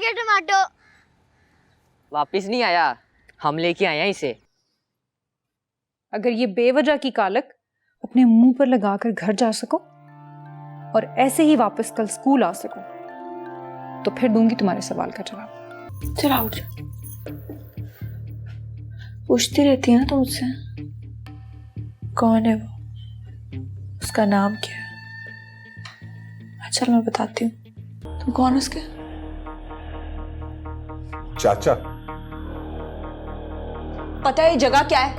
गया टमाटो। वापिस नहीं आया, हम लेके आए हैं इसे। अगर ये बेवजह की कालक अपने मुंह पर लगाकर घर जा सको और ऐसे ही वापस कल स्कूल आ सको तो फिर दूंगी तुम्हारे सवाल का जवाब। चला उठ जा। पूछती रहती है ना तुम मुझसे, कौन है वो, उसका नाम क्या है? अच्छा मैं बताती हूँ। तुम कौन उसके? चाचा। पता है जगह क्या है?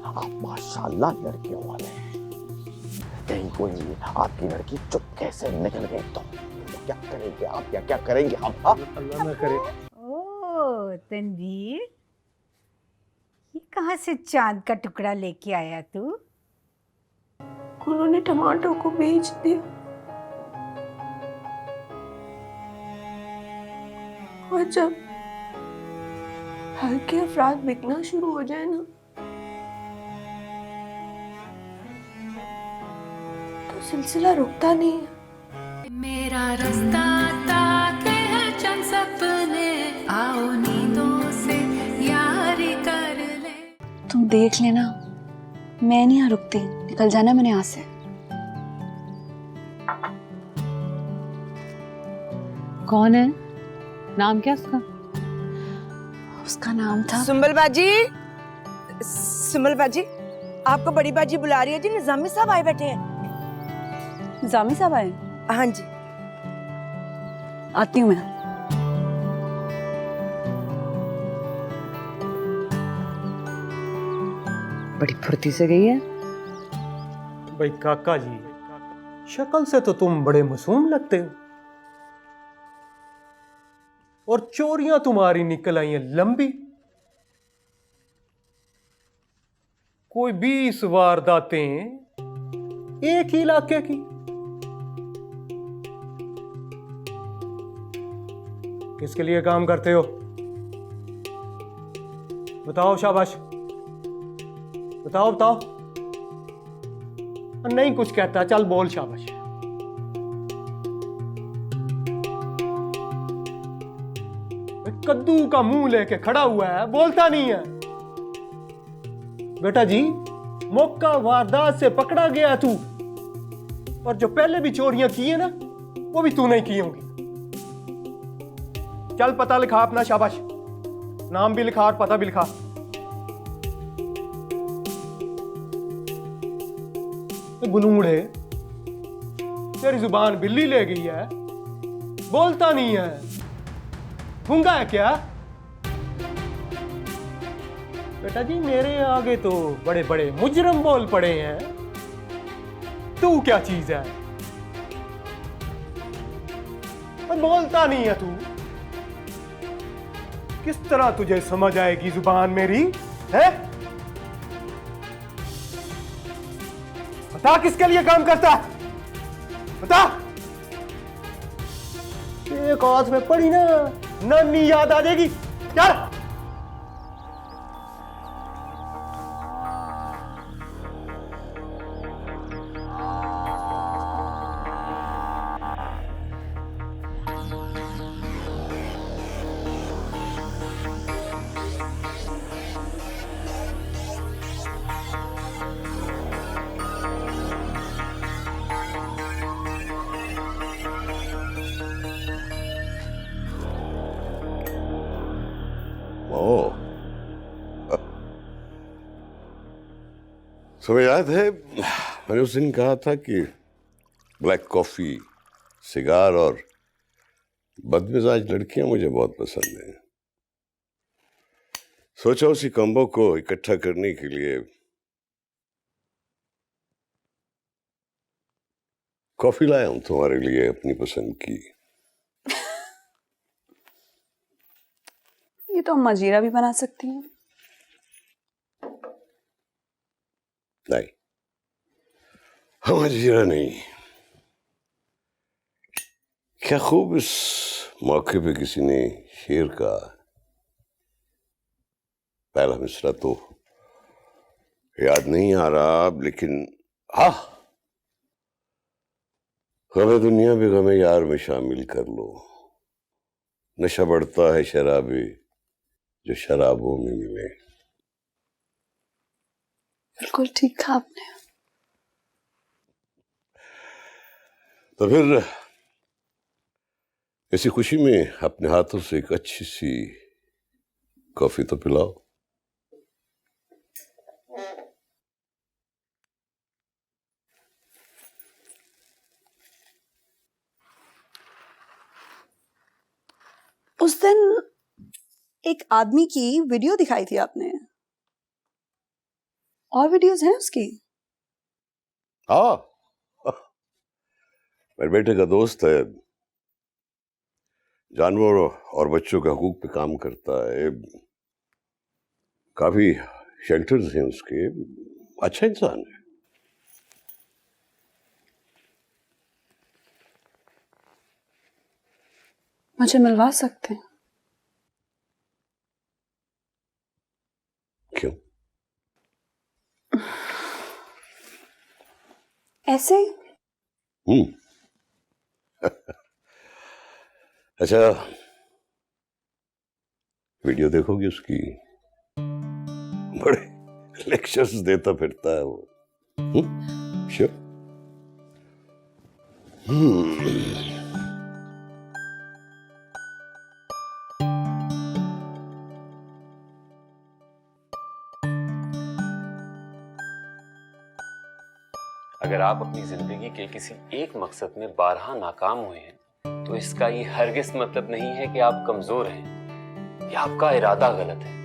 आप माशाल्लाह लड़कियों वाले हैं। कहीं कोई आपकी लड़की चुप कैसे निकल गई तो क्या करेंगे आप, क्या करेंगे हम? अल्लाह ना करे। ओ तनवीर, ये कहाँ से चांद का टुकड़ा लेके आया तू? उन्होंने टमाटो को बेच दिया और जब हल्के अफराद बिकना शुरू हो जाए ना तो सिलसिला रुकता नहीं है। मेरा रास्ता ताके है चंद सपने, आओ नींदों से यारी कर ले। तुम देख लेना, मैं नहीं यहाँ रुकती, निकल जाना मैंने यहाँ से। कौन है? नाम क्या उसका? उसका नाम था सुंबल बाजी। सुंबल बाजी, आपको बड़ी बाजी बुला रही है जी। निजामी साहब आए बैठे हैं। निजामी साहब आए? हाँ जी। आती हूँ मैं। बड़ी फुर्ती से गई है। भाई काका जी, शक्ल से तो तुम बड़े मासूम लगते हो और चोरियां तुम्हारी निकल आई हैं लंबी। कोई 20 वारदातें एक ही इलाके की। किसके लिए काम करते हो? बताओ, शाबाश बताओ बताओ। नहीं कुछ कहता, चल बोल शाबाश। कद्दू का मुंह लेके खड़ा हुआ है, बोलता नहीं है। बेटा जी, मौका वारदात से पकड़ा गया तू, और जो पहले भी चोरियां की है ना वो भी तू नहीं की होंगी। चल पता लिखा अपना, शाबाश। नाम भी लिखा और पता भी लिखा। गुलूंगड़े, तेरी जुबान बिल्ली ले गई है, बोलता नहीं है। गूंगा है क्या? बेटा जी, मेरे आगे तो बड़े बड़े मुजरम बोल पड़े हैं, तू क्या चीज है? बोलता नहीं है तू। किस तरह तुझे समझ आएगी जुबान मेरी है? बता किसके लिए काम करता है, बता। एक हाथ में पड़ी ना, नानी याद आ जाएगी। चल। तुम्हें याद है मैंने उस दिन कहा था कि ब्लैक कॉफी, सिगार और बदमिजाज लड़कियां मुझे बहुत पसंद हैं। सोचा उसी कॉम्बो को इकट्ठा करने के लिए कॉफी लाया हूं तुम्हारे लिए, अपनी पसंद की। ये तो हम मजीरा भी बना सकती हैं। नहीं, हम जीरा नहीं। क्या खूब इस मौके पे किसी ने शेर का पहला मिसरा तो याद नहीं आ रहा, लेकिन हाँ, गमे दुनिया भी गमे यार में शामिल कर लो। नशा बढ़ता है शराबी जो शराबों में मिले। बिल्कुल ठीक कहा आपने। तो फिर इसी खुशी में अपने हाथों से एक अच्छी सी कॉफी तो पिलाओ। उस दिन एक आदमी की वीडियो दिखाई थी आपने, और वीडियोस हैं उसकी? हाँ, मेरे बेटे का दोस्त है, जानवरों और बच्चों के हकूक पे काम करता है। काफी शेल्टर्स हैं उसके। अच्छा इंसान है। मुझे मिलवा सकते हैं? क्यों? ऐसे? अच्छा, वीडियो देखोगी उसकी? बड़े लेक्चर्स देता फिरता है वो। श्योर? अगर आप अपनी जिंदगी के किसी एक मकसद में बारहा नाकाम हुए हैं, तो इसका ये हरगिज मतलब नहीं है कि आप कमजोर हैं या आपका इरादा गलत है।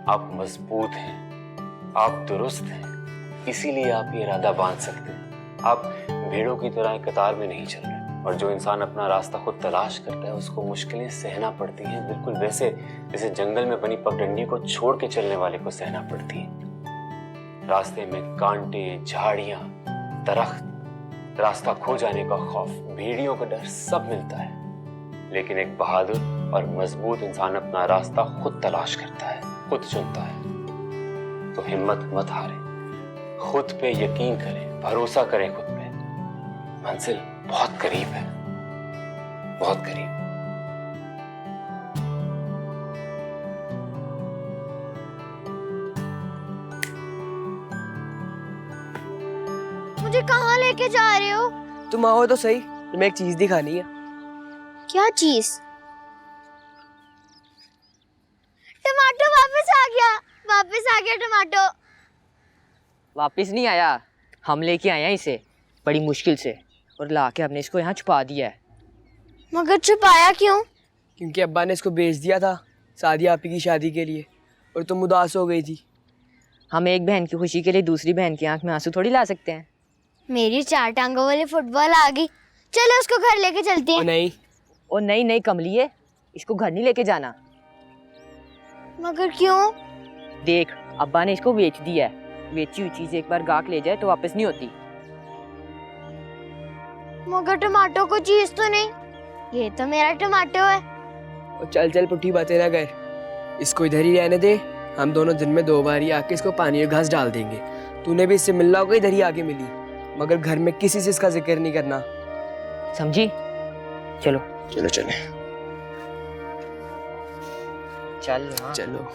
आप मजबूत हैं, आप दुरुस्त हैं, इसीलिए आप ये इरादा बांध सकते हैं। आप भेड़ों की तरह एक कतार में नहीं चल रहे। और जो इंसान अपना रास्ता खुद तलाश करता है, उसको मुश्किलें सहना पड़ती हैं, बिल्कुल वैसे जैसे जंगल में बनी पगडंडी को छोड़ के चलने वाले को सहना पड़ती है। रास्ते में कांटे, झाड़ियां, दरख्त, रास्ता खो जाने का खौफ, भेड़ियों का डर सब मिलता है। लेकिन एक बहादुर और मजबूत इंसान अपना रास्ता खुद तलाश करता है, खुद चुनता है। तो हिम्मत मत हारें, खुद पे यकीन करें, भरोसा करें खुद पे। मंजिल बहुत करीब है, बहुत करीब। मुझे कहाँ लेके जा रहे हो? तुम आओ तो सही, तुम्हें एक चीज दिखानी है। क्या चीज? टमाटो वापस आ गया, वापस आ गया टमाटो। वापस नहीं आया, हम लेके आए हैं इसे बड़ी मुश्किल से, और लाके हमने इसको यहाँ छुपा दिया है। मगर छुपाया क्यों? क्योंकि अब्बा ने इसको बेच दिया था सादी आपी की शादी के लिए, और तुम उदास हो गई थी। हम एक बहन की खुशी के लिए दूसरी बहन की आंख में आंसू थोड़ी ला सकते हैं। मेरी 4 टांगों वाली फुटबॉल आ गई, चलो उसको घर लेके चलते हैं। नहीं, ओ नहीं नहीं कमलिए, इसको घर नहीं लेके जाना। मगर क्यों? देख, अब्बा ने इसको बेच दिया है। बेची हुई चीज एक बार गाहक ले जाए तो वापस नहीं होती। मगर टमाटो को चीज तो नहीं, ये तो मेरा टमाटो है। और चल चल पुट्ठी बातें ना कर, इसको इधर ही रहने दे। हम दोनों दिन में 2 बार ही आके इसको पानी और घास डाल देंगे। तूने भी इससे मिलना होगा, इधर ही आके मिली, मगर घर में किसी से इसका जिक्र नहीं करना, समझी? चलो चलो चले, चल हाँ। चलो।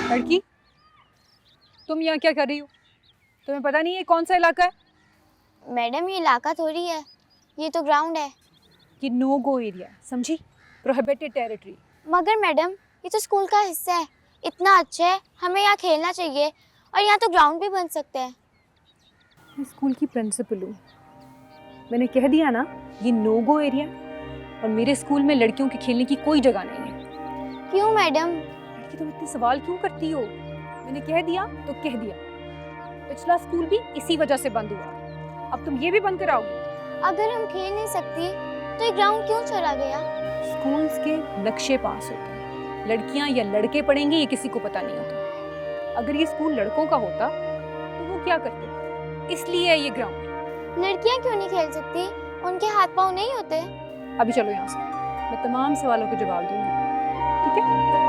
लड़की, तुम यहाँ क्या कर रही हो? तुम्हें पता नहीं है कौन सा इलाका है? मैडम ये इलाका थोड़ी है, ये तो ग्राउंड है। ये नो गो एरिया, समझी? Prohibited territory. मगर मैडम ये तो स्कूल का हिस्सा है, इतना अच्छा है, हमें यहाँ खेलना चाहिए, और यहाँ तो ग्राउंड भी बन सकते हैं। मैं स्कूल की प्रिंसिपल हूँ, मैंने कह दिया ना ये नो गो एरिया, और मेरे स्कूल में लड़कियों के खेलने की कोई जगह नहीं है। क्यों मैडम? कि तुम इतने सवाल क्यों करती हो? मैंने कह दिया तो कह दिया। पिछला स्कूल भी इसी वजह से बंद हुआ, अब तुम ये भी बंद कराओगी? अगर हम खेल नहीं सकती तो ये ग्राउंड क्यों चला गया? स्कूल्स के नक्शे पास होते हैं, लड़कियां या लड़के पढ़ेंगे ये किसी को पता नहीं होता। अगर ये स्कूल लड़कों का होता तो वो क्या करते? इसलिए है ये ग्राउंड। लड़कियां क्यों नहीं खेल सकती? उनके हाथ पाँव नहीं होते? अभी चलो यहाँ से, मैं तमाम सवालों के जवाब दूंगी, ठीक है?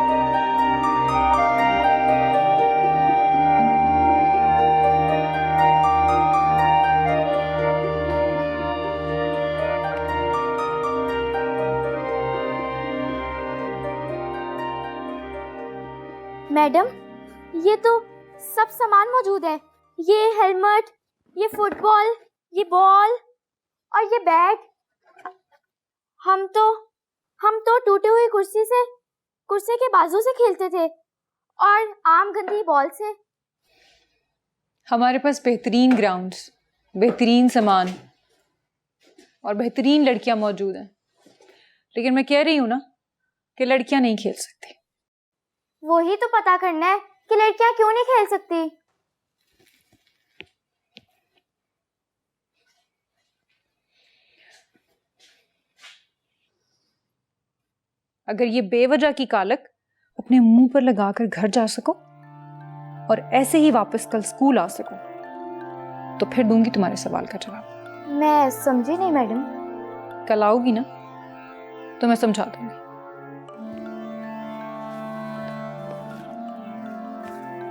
मैडम, ये तो सब सामान मौजूद है। ये हेलमेट, ये फुटबॉल, ये बॉल और ये बैग। हम तो टूटी हुई कुर्सी के बाजू से खेलते थे और आम गंदी बॉल से। हमारे पास बेहतरीन ग्राउंड्स, बेहतरीन सामान और बेहतरीन लड़कियां मौजूद हैं, लेकिन मैं कह रही हूं ना कि लड़कियां नहीं खेल सकती। वही तो पता करना है कि लड़कियां क्यों नहीं खेल सकती। अगर ये बेवजह की कालक अपने मुंह पर लगाकर घर जा सको और ऐसे ही वापस कल स्कूल आ सको तो फिर दूंगी तुम्हारे सवाल का जवाब। मैं समझी नहीं मैडम। कल आओगी ना तो मैं समझा दूंगी।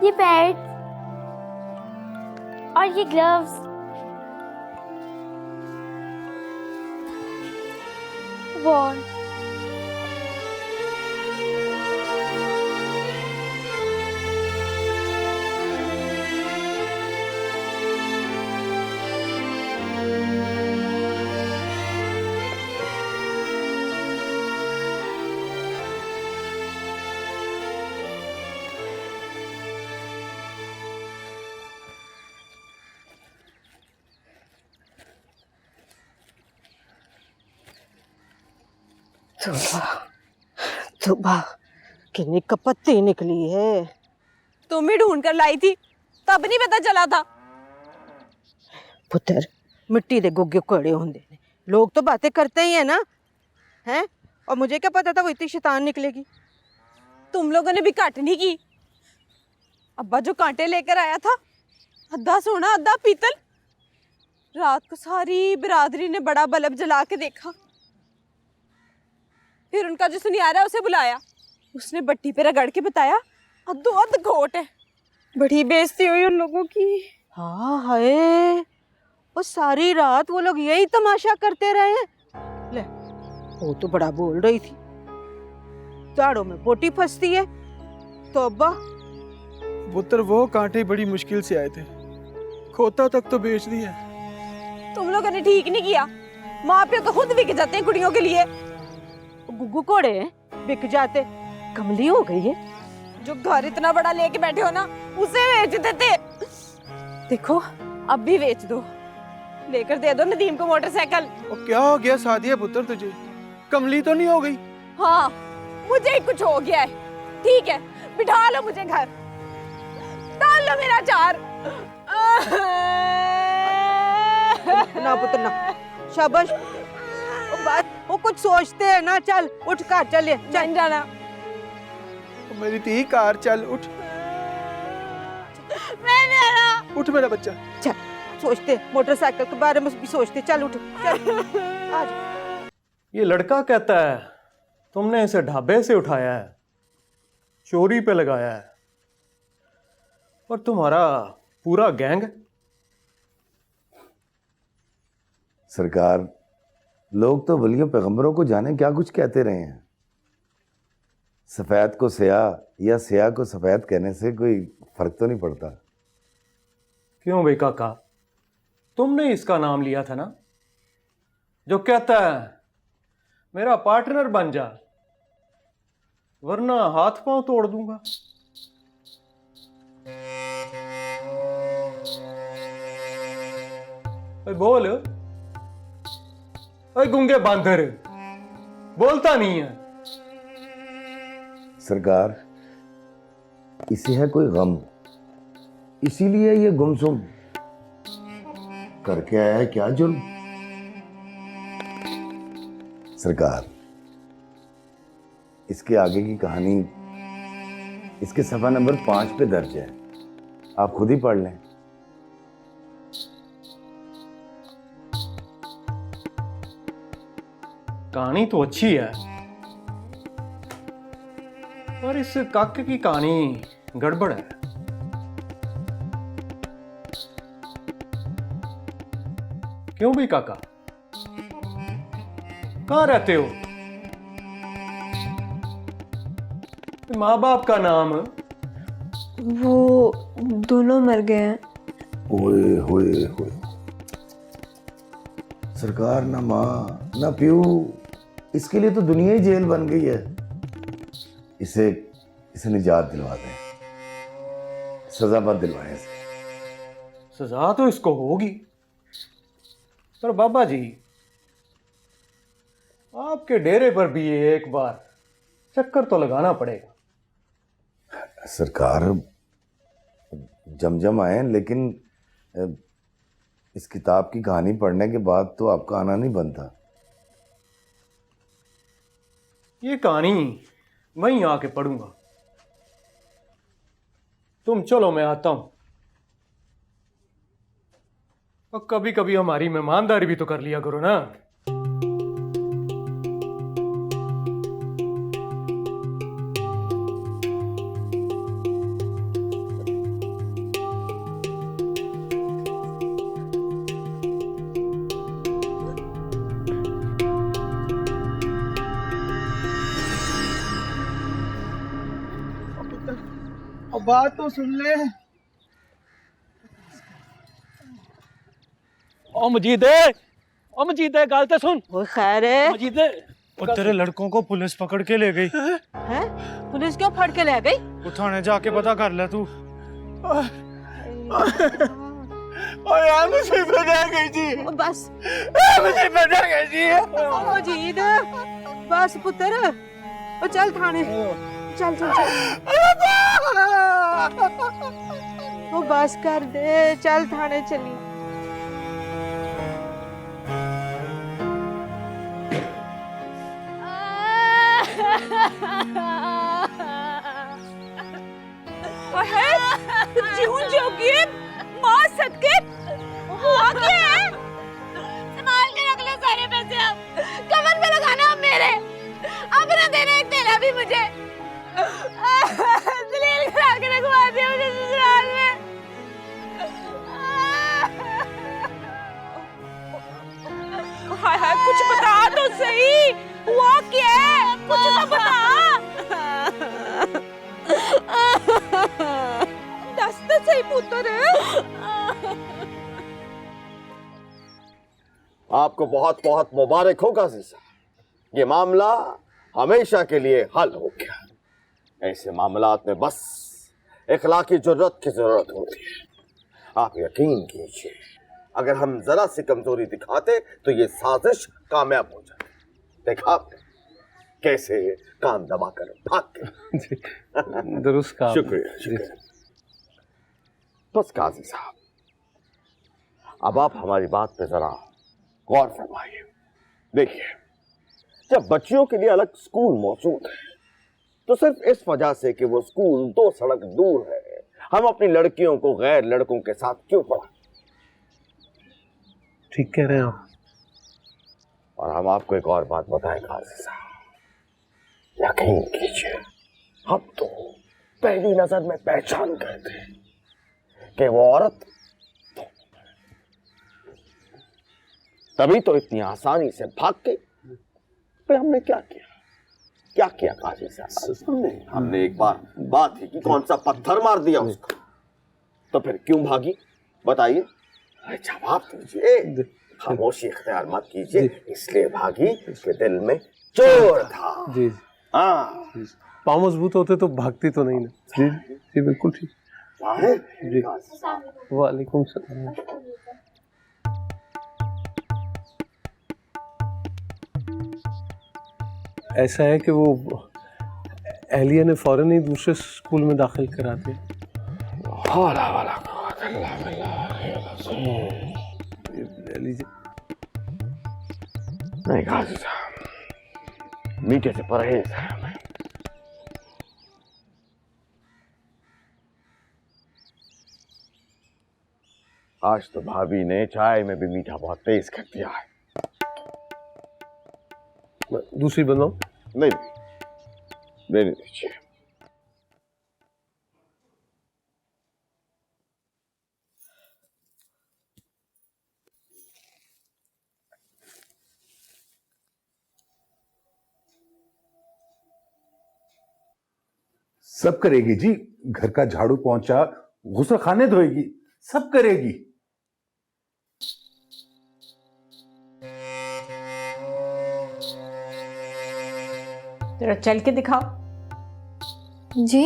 ये पैड और ये ग्लव्स, बॉल, सुबह कितनी कपत्ती निकली है। तुम ही ढूंढ कर लाई थी, तब नहीं पता चला था। पुत्र, मिट्टी दे गुग्गे कोड़े होंदे ने, लोग तो बातें करते ही है ना, हैं? और मुझे क्या पता था वो इतनी शैतान निकलेगी। तुम लोगों ने भी काट नहीं की। अब्बा जो कांटे लेकर आया था, आधा सोना आधा पीतल। रात को सारी बिरादरी ने बड़ा बल्ब जला के देखा। फिर उनका जो सुनियारा उसे बुलाया, उसने बट्टी पे रगड़ के बताया अद्धो अध घोट है। बड़ी बेइज्जती हुई उन लोगों की। हाँ हाय, वो सारी रात वो लोग यही तमाशा करते रहे। ले, वो तो बड़ा बोल रही थी, जाड़ों में बोटी फंसती है। तो अब्बा पुत्र, वो कांटे बड़ी मुश्किल से आए थे, खोता तक तो बेच दिया। तुम लोगों ने ठीक नहीं किया। माँ प्यो तो खुद बिक जाते हैं कुड़ियों के लिए। गुग्गू कोड़े बिक जाते, कमली हो गई है। जो घर इतना बड़ा लेके बैठे हो ना, उसे बेच देते। देखो, अब भी बेच दो, लेकर दे दो नदीम को मोटरसाइकिल। और क्या हो गया सादिया पुत्र तुझे? कमली तो नहीं हो गई? हाँ, मुझे ही कुछ हो गया है। ठीक है, बिठा लो मुझे घर, डाल लो मेरा चार। ना पुत्र ना, शाबाश। वो कुछ सोचते हैं ना। चल उठ कर चले, चल जाना। मेरी ती कार, चल उठ। उठ मेरा बच्चा। चल, सोचते मोटरसाइकिल के बारे में भी सोचते। चल उठ, चल आज। ये लड़का कहता है तुमने इसे ढाबे से उठाया है, चोरी पे लगाया है, और तुम्हारा पूरा गैंग। सरकार, लोग तो वलियों पैगंबरों को जाने क्या कुछ कहते रहे हैं। सफ़ेद को स्याह या स्याह को सफ़ेद कहने से कोई फर्क तो नहीं पड़ता। क्यों बे काका, तुमने इसका नाम लिया था ना, जो कहता है मेरा पार्टनर बन जा वरना हाथ पांव तोड़ दूंगा। बोल, अरे गूंगे बांदर, बोलता नहीं है। सरकार, इसे है कोई गम, इसीलिए ये गुमसुम। करके आया है क्या जुर्म? सरकार, इसके आगे की कहानी इसके सफा नंबर 5 पे दर्ज है, आप खुद ही पढ़ लें। कहानी तो अच्छी है, पर इस काके की कहानी गड़बड़ है। क्यों भी काका, कहां रहते हो? माँ बाप का नाम? वो दोनों मर गए हैं। ओए होए होए, सरकार ना माँ ना प्यू, इसके लिए तो दुनिया ही जेल बन गई है। इसे निजात दिलवा दें, सजा मत दिलवाएं इसे। सजा तो इसको होगी, पर बाबा जी आपके डेरे पर भी ये एक बार चक्कर तो लगाना पड़ेगा। सरकार जमजम आए, लेकिन इस किताब की कहानी पढ़ने के बाद तो आपका आना नहीं बनता। ये कहानी वहीं आके पढ़ूंगा। तुम चलो, मैं आता हूं। और कभी कभी हमारी मेहमानदारी भी तो कर लिया करो ना। बात तो सुन ले। ओ मजीदे, ओ मजीदे, गल तो सुन। वो खैर है मजीदे, और तेरे लड़कों को पुलिस पकड़ के ले गई हैं? पुलिस क्यों फड़ के ले गई? वो थाने जाके पता कर ले तू। और यार मुझे बता गई थी। बस मुझे बता गई थी। मजीद, बस पुत्र, ओ चल थाने, चल चल चल। वो बस कर दे, चल थाने चली। जीवन जोगी मां सदके हुआ क्या है? संभाल के रख लो सारे पैसे, अब कमर पे लगाना अब मेरे, अब ना देना एक तेला भी मुझे। दलील करा के रखवा दिया मुझे ससुराल में। हाय हाय, कुछ बता तो सही, हुआ क्या है? कुछ तो बता। दस तो सही पुत्र। आपको बहुत बहुत मुबारक हो गाजी साहब, ये मामला हमेशा के लिए हल हो गया। ऐसे मामलात में बस इखलाकी जुर्रत की जरूरत होती है। आप यकीन कीजिए, अगर हम जरा सी कमजोरी दिखाते तो ये साजिश कामयाब हो जाती। देखा आपने कैसे कान दबाकर भाग गए। दुरुस्त कहा। शुक्रिया शुक्रिया। बस काजी साहब, अब आप हमारी बात पे जरा गौर फरमाइए। देखिए, जब बच्चियों के लिए अलग स्कूल मौजूद है तो सिर्फ इस वजह से कि वो स्कूल 2 सड़क दूर है, हम अपनी लड़कियों को गैर लड़कों के साथ क्यों पढ़ाएं? ठीक कह रहे हो। और हम आपको एक और बात बताएं काजी साहब, यकीन कीजिए, हम तो पहली नजर में पहचान गए थे कि वो औरत, तभी तो इतनी आसानी से भाग गई। फिर हमने क्या किया काजी साहब? हमने एक बार बात ही की, कौन सा पत्थर मार दिया उसको। तो फिर क्यों भागी बताइए? जवाब दीजिए। खामोशी इख्तियार मत कीजिए। इसलिए भागी कि दिल में चोर था। जी हाँ, पाँव मजबूत होते तो भागती तो नहीं ना। जी जी बिल्कुल ठीक। जी वालेकुम सलाम। ऐसा है कि वो एहलिया ने फौरन ही दूसरे स्कूल में दाखिल करा दिया। नहीं गाजी साहब, मीठे से परहेज है हमें। आज तो भाभी ने चाय में भी मीठा बहुत तेज कर दिया है। दूसरी बनाओ। नहीं, देने दीजिए। सब करेगी जी, घर का झाड़ू पोंछा, गुस्सा खाने धोएगी, सब करेगी। जरा चल के दिखाओ। जी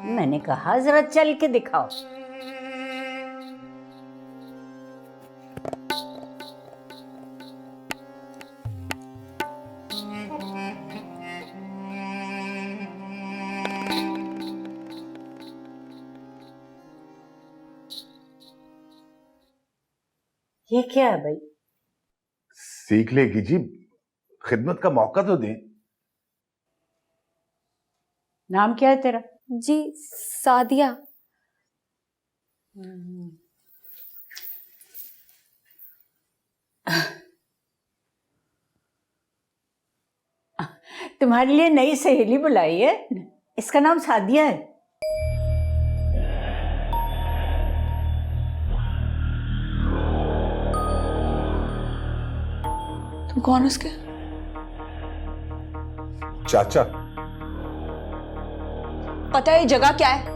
मैंने कहा जरा चल के दिखाओ। ये क्या है भाई? सीख लेगी जी, खिदमत का मौका तो दें। नाम क्या है तेरा? जी सादिया। तुम्हारे लिए नई सहेली बुलाई है, इसका नाम सादिया है। तुम कौन हो उसके? चाचा। पता है ये जगह क्या है?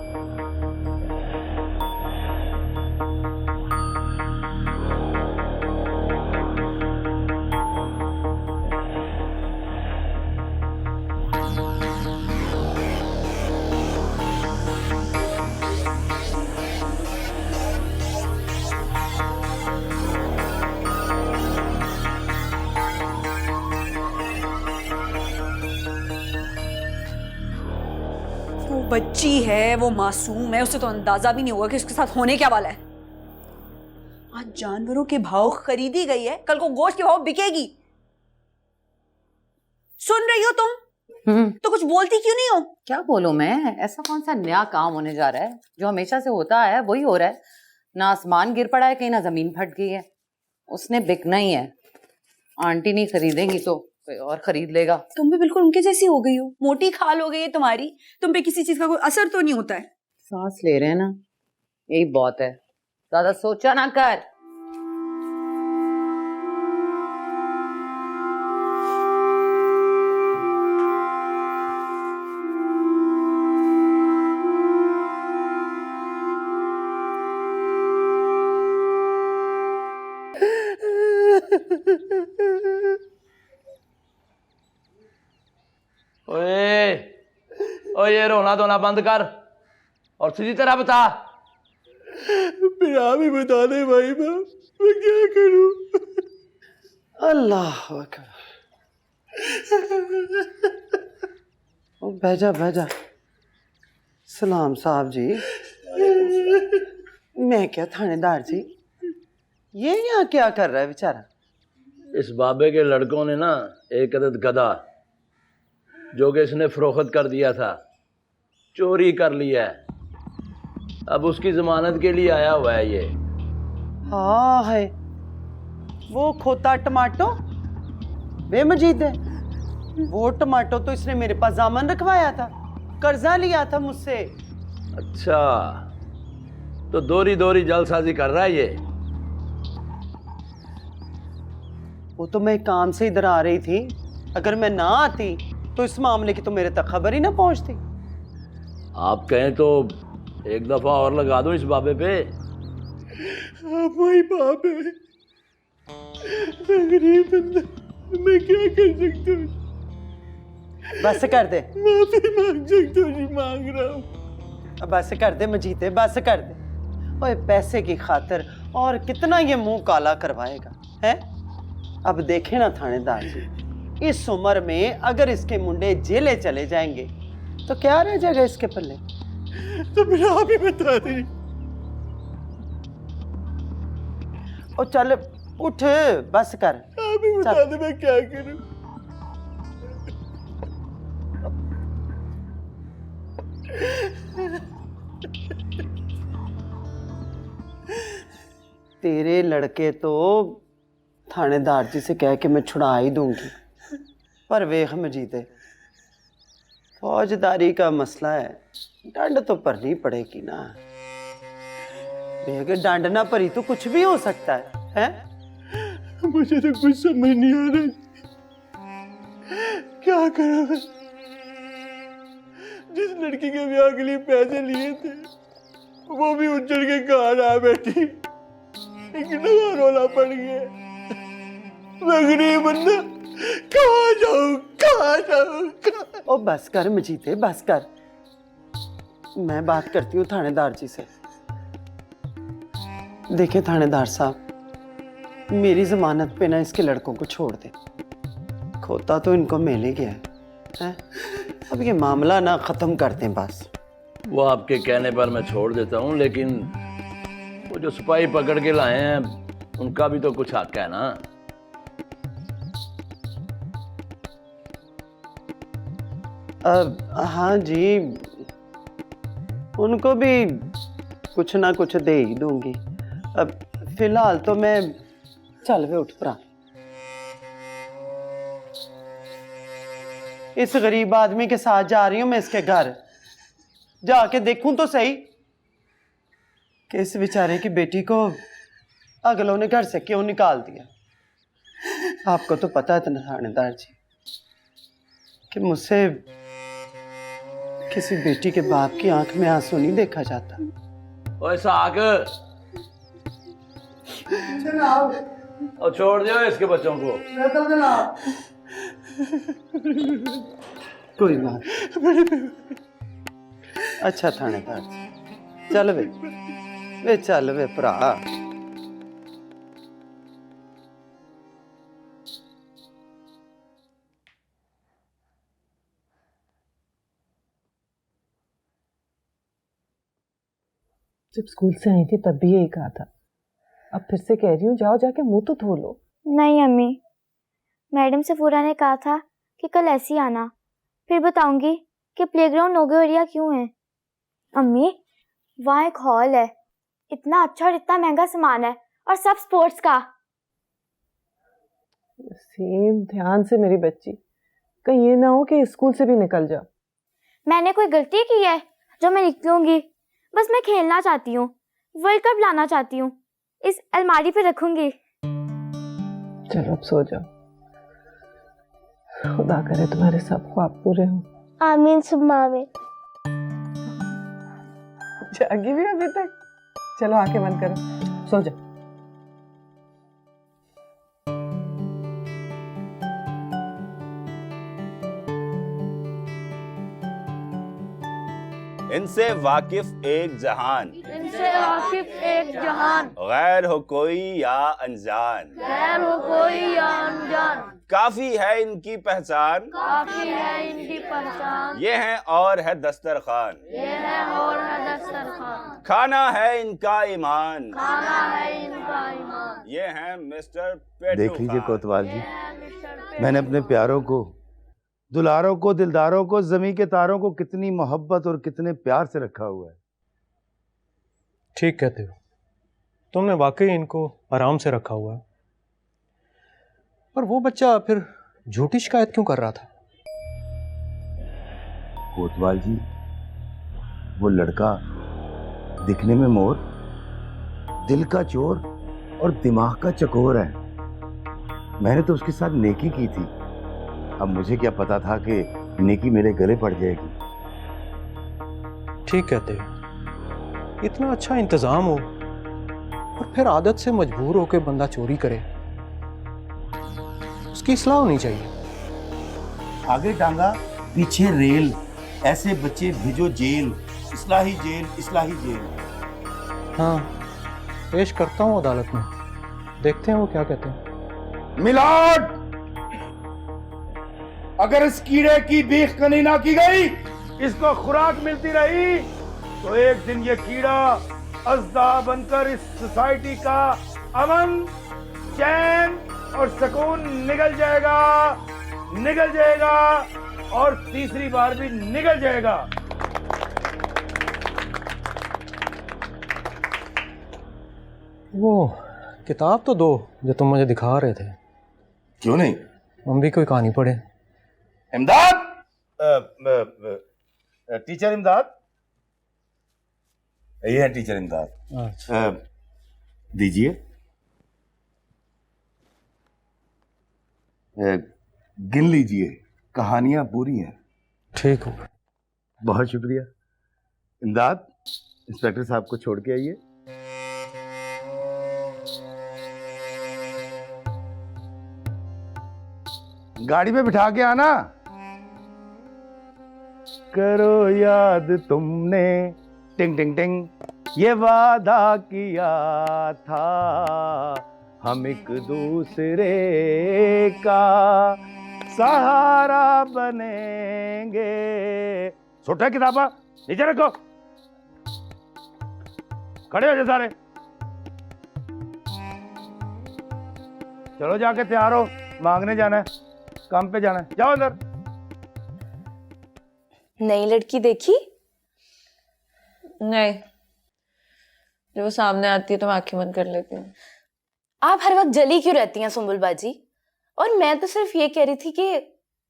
वो बच्ची है, वो मासूम है, उसे तो अंदाजा भी नहीं होगा कि उसके साथ होने क्या वाला है। आज जानवरों के भाव खरीदी गई है, कल को गोश्त के भाव बिकेगी। सुन रही हो तुम? तो कुछ बोलती क्यों नहीं हो? क्या बोलूं मैं? ऐसा कौन सा नया काम होने जा रहा है? जो हमेशा से होता है वही हो रहा है। ना आसमान गिर पड़ा है कहीं, ना जमीन फट गई है। उसने बिकना ही है। आंटी नहीं खरीदेंगी तो कोई और खरीद लेगा। तुम भी बिल्कुल उनके जैसी हो गई हो, मोटी खाल हो गई है तुम्हारी। तुम पे किसी चीज का कोई असर तो नहीं होता है। सांस ले रहे हैं ना, यही बहुत है। ज्यादा सोचा ना कर। ओए, ओए ये रोना धोना बंद कर और सीधी तरह बता। मेरा भी बता दे भाई, मैं क्या करूं? अल्लाह अकबर। भेजा भेजा। सलाम साहब जी। मैं क्या थानेदार जी, ये यहाँ क्या कर रहा है बेचारा? इस बाबे के लड़कों ने ना एक अदद गधा जो कि इसने फरोख्त कर दिया था, चोरी कर लिया है। अब उसकी जमानत के लिए आया हुआ है ये। हाँ है वो खोता टमाटो बेमजीद है। वो टमाटो तो इसने मेरे पास जामन रखवाया था, कर्जा लिया था मुझसे। अच्छा, तो दोरी दोरी जलसाजी कर रहा है ये। वो तो मैं काम से इधर आ रही थी, अगर मैं ना आती तो इस मामले की तो मेरे तक खबर ही ना पहुंचती। आप कहें तो एक दफा और लगा दो इस बाबे पे। वही बाप है, मैं गरीब बंदा, मैं क्या कर सकता हूँ? बस कर दे। माफी मांग सकता हूँ जी, मांग रहा हूँ। बस कर दे मजीते, बस कर दे। ओए पैसे की खातिर और कितना ये मुंह काला करवाएगा है? अब देखे ना थानेदार जी, इस उम्र में अगर इसके मुंडे जेले चले जाएंगे तो क्या रह जाएगा इसके पल्ले? तो फिर आप ही बता दें। ओ चल उठ, बस कर। आप ही बता दे मैं क्या करूं। तेरे लड़के तो थानेदार जी से कह के मैं छुड़ा ही दूंगी, पर वेख मजीदे, फौजदारी का मसला है, डंड तो भरनी पड़ेगी ना। अगर डंड ना भरी तो कुछ भी हो सकता है? मुझे तो कुछ समझ नहीं आ रहा क्या करूं मैं। जिस लड़की के ब्याह के लिए पैसे लिए थे वो भी उजड़ के घर आ बैठी, इतना रोला पड़ गया। मैं गरीब बंदा, कहाँ जाऊं? ओ बस कर मजीदे, बस कर। मैं बात करती हूँ थानेदार जी से। देखिए थानेदार साहब, मेरी जमानत पे ना इसके लड़कों को छोड़ दे। खोता तो इनको मिल ही गया है? अब ये मामला ना खत्म कर दें बस। वो आपके कहने पर मैं छोड़ देता हूँ, लेकिन वो जो सिपाही पकड़ के लाए हैं उनका भी तो कुछ हक है ना। हाँ जी, उनको भी कुछ ना कुछ दे ही दूंगी। अब फिलहाल तो मैं चल वे उठ पड़ा। इस गरीब आदमी के साथ जा रही हूं मैं इसके घर, जाके देखूं तो सही कि इस बेचारे की बेटी को अगलों ने घर से क्यों निकाल दिया। आपको तो पता है थानेदार जी कि मुझसे किसी बेटी के बाप की आंख में आंसू नहीं देखा जाता। ओए साग, और छोड़ दियो इसके बच्चों को। कोई बात। अच्छा थानेदार जी, चल वे चल वे भरा। जब स्कूल से आई थी तब भी यही कहा था, अब फिर से कह रही हूँ, जाओ जाके मुंह तो धो लो। नहीं अम्मी, मैडम सफूरा ने कहा था कि कल ऐसे ही आना, फिर बताऊंगी कि प्लेग्राउंड नो-गो एरिया क्यों है। अम्मी, वहाँ एक हॉल है, इतना अच्छा और इतना महंगा सामान है, और सब स्पोर्ट्स का। सेम, ध्यान से मेरी बच्ची, कहीं ये ना हो कि स्कूल से भी निकल जाओ। मैंने कोई गलती की है जो मैं निकलूंगी? बस मैं खेलना चाहती हूँ, वर्ल्ड कप लाना चाहती हूँ, इस अलमारी पे रखूंगी। चलो अब सो जाओ, खुदा करे तुम्हारे सब ख्वाब पूरे हों। आमीन सुम्मा आमीन। जागी भी अभी तक? चलो आंखें बंद करो, सो जाओ। इनसे वाकिफ एक जहान, इनसे वाकिफ एक जहान, गैर हो कोई या अनजान, गैर हो कोई या अनजान, काफी है इनकी पहचान, काफी है इनकी पहचान, ये है और है दस्तरखान, ये है और है दस्तरखान, खाना है इनका ईमान, खाना है इनका ईमान, ये है मिस्टर पेटू देख लीजिए खान। कोतवाल जी, मैंने अपने प्यारों को, दुलारों को, दिलदारों को, जमी के तारों को कितनी मोहब्बत और कितने प्यार से रखा हुआ है। ठीक कहते हो, तुमने वाकई इनको आराम से रखा हुआ है। पर वो बच्चा फिर झूठी शिकायत क्यों कर रहा था? कोतवाल जी, वो लड़का दिखने में मोर, दिल का चोर और दिमाग का चकोर है। मैंने तो उसके साथ नेकी की थी, अब मुझे क्या पता था कि नेकी मेरे गले पड़ जाएगी। ठीक कहते हो, इतना अच्छा इंतजाम हो और फिर आदत से मजबूर होकर बंदा चोरी करे, उसकी इस्लाह होनी चाहिए। आगे टांगा पीछे रेल, ऐसे बच्चे भेजो जेल, इस्लाही जेल, इस्लाही जेल। हाँ, पेश करता हूँ अदालत में, देखते हैं वो क्या कहते हैं। मिलाद, अगर इस कीड़े की बीख कनी ना की गई, इसको खुराक मिलती रही, तो एक दिन ये कीड़ा अज़दा बनकर इस सोसाइटी का अमन, चैन और सुकून निगल जाएगा और तीसरी बार भी निगल जाएगा। वो किताब तो दो जो तुम मुझे दिखा रहे थे। क्यों नहीं? हम भी कोई कहानी पढ़े। इमदाद, टीचर इमदाद, ये है टीचर इमदाद। अच्छा। दीजिए। गिन लीजिए, कहानियां पूरी हैं। ठीक हो। बहुत शुक्रिया। इमदाद, इंस्पेक्टर साहब को छोड़ के आइए। गाड़ी में बिठा के आना। करो याद तुमने टिंग टिंग टिंग ये वादा किया था, हम एक दूसरे का सहारा बनेंगे। छोटा किताबा नीचे रखो, खड़े हो जाओ सारे। चलो जाके तैयार हो, मांगने जाना है, काम पे जाना है। जाओ अंदर। नई लड़की देखी? नहीं, जब वो सामने आती है तो मैं आंखें बंद कर लेती हूँ। आप हर वक्त जली क्यों रहती हैं सुंबुल बाजी? और मैं तो सिर्फ ये कह रही थी कि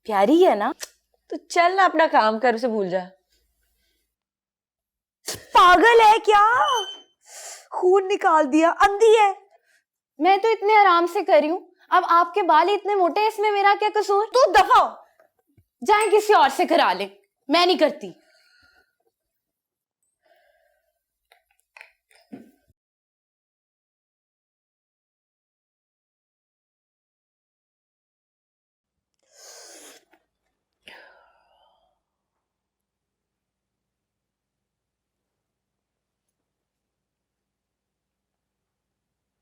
प्यारी है ना, तो चल ना अपना काम कर, उसे भूल जा। पागल है क्या? खून निकाल दिया, अंधी है। मैं तो इतने आराम से कर रही हूँ, अब आपके बाल ही इतने मोटे हैं, इसमें मेरा क्या कसूर? तू दफा हो। जाए किसी और से करा ले, मैं नहीं करती।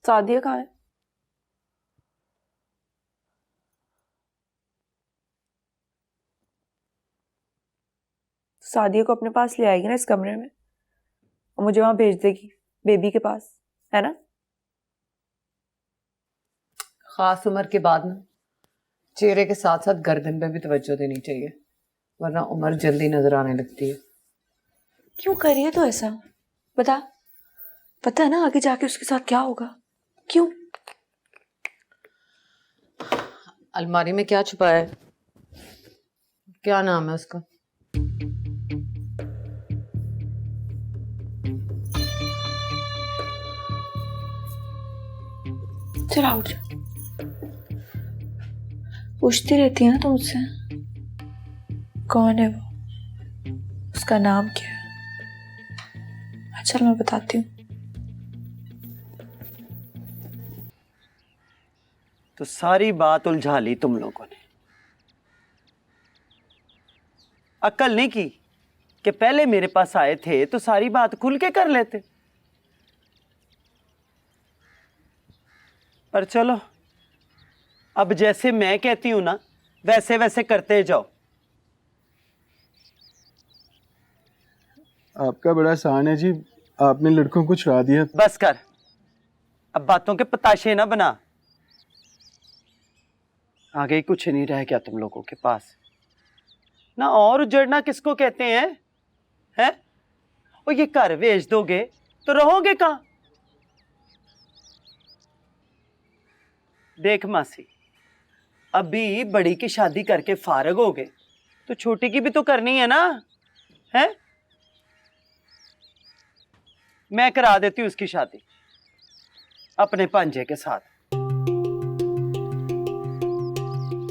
सादिया कहाँ है? सादिया को अपने पास ले आएगी ना इस कमरे में, और मुझे वहां भेज देगी बेबी के पास, है ना? खास उम्र के बाद ना चेहरे के साथ साथ गर्दन पे भी तवज्जो देनी चाहिए, वरना उम्र जल्दी नजर आने लगती है। क्यों कर रही है तो ऐसा? बता, पता है ना आगे जाके उसके साथ क्या होगा? क्यों? अलमारी में क्या छुपा है? क्या नाम है उसका? चला उठ जा। पूछती रहती है ना तुम मुझसे, कौन है वो, उसका नाम क्या है? चल मैं बताती हूँ। तो सारी बात उलझा ली तुम लोगों ने। अक्ल नहीं की कि पहले मेरे पास आए थे तो सारी बात खुल के कर लेते। पर चलो, अब जैसे मैं कहती हूं ना, वैसे वैसे करते जाओ। आपका बड़ा एहसान है जी, आपने लड़कों को छुड़ा दिया। बस कर, अब बातों के पताशे ना बना। आगे कुछ नहीं रह गया तुम लोगों के पास ना। और उजड़ना किसको कहते हैं? हैं? और ये घर बेच दोगे तो रहोगे कहाँ? देख मासी, अभी बड़ी की शादी करके फारग हो गए तो छोटी की भी तो करनी है ना, है? मैं करा देती हूँ उसकी शादी अपने भांजे के साथ।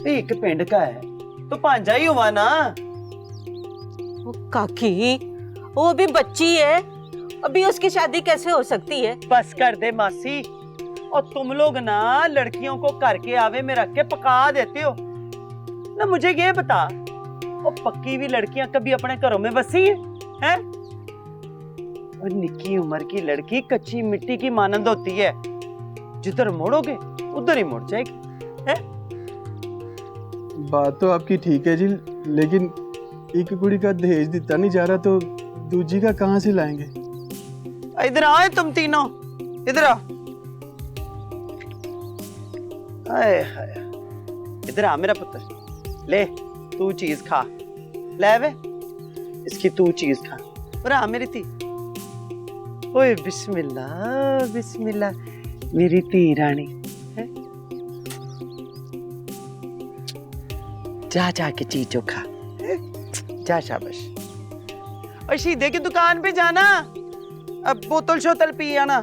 एक पिंड का है तो भांजा ही हुआ ना। काकी, वो अभी बच्ची है, अभी उसकी शादी कैसे हो सकती है? बस कर दे मासी। और तुम लोग ना लड़कियों को घर के आवे में रख के पका देते हो ना। मुझे ये बता, वो पक्की हुई लड़कियां कभी अपने घरों में बसी है? और निक्की उम्र की लड़की कच्ची मिट्टी की मानंद होती है, जिधर मोड़ोगे उधर ही मुड़ जाएगी, है? बात तो आपकी ठीक है जी, लेकिन एक कुड़ी का दहेज दिता नहीं जा रहा तो दूजी का कहाँ से लाएंगे? इधर आए तुम तीनों, इधर आओ। हाय हाय, इधर आ मेरा पुत्र, ले तू चीज खा, ले वे इसकी तू चीज खा। और आ मेरी ती, ओए बिस्मिल्लाह बिस्मिल्लाह मेरी ती रानी है? जा जाके चीजों खा, जा शाबाश। और शीदे की दुकान पे जाना, अब बोतल शोतल पी आना।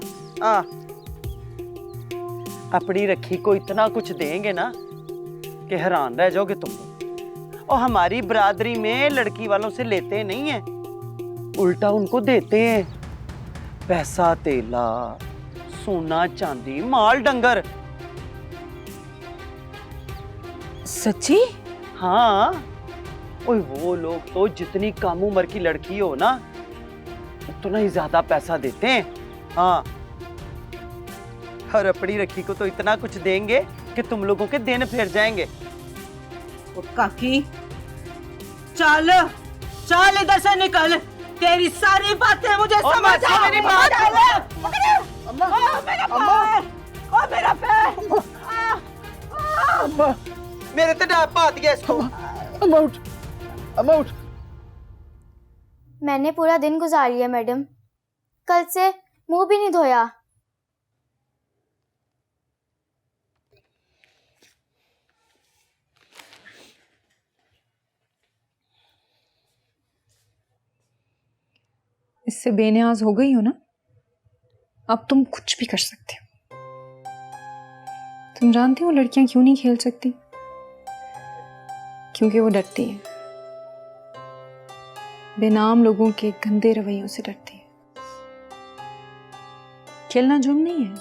अपनी रखी को इतना कुछ देंगे ना कि हैरान रह जाओगे तुम लोग। और हमारी बरादरी में लड़की वालों से लेते नहीं है, उल्टा उनको देते हैं पैसा, तेला, सोना चांदी, माल डंगर। सच्ची? हाँ, ओए वो लोग तो जितनी कम उम्र की लड़की हो ना उतना ही ज्यादा पैसा देते हैं। हाँ, और अपनी रखी को तो इतना कुछ देंगे कि तुम लोगों के दिन फिर जाएंगे। काकी चल चल इधर से निकल, तेरी सारी बातें मुझे समझ आ मेरी बात। मेरा पैर, मेरे तो डाप पा दिया इसको। अमाउंट मैंने पूरा दिन गुजारी है मैडम, कल से मुंह भी नहीं धोया। इससे बेनियाज हो गई हो ना, अब तुम कुछ भी कर सकते हो। तुम जानती हो लड़कियां क्यों नहीं खेल सकती? क्योंकि वो डरती हैं, बेनाम लोगों के गंदे रवैयों से डरती हैं। खेलना जुर्म नहीं है।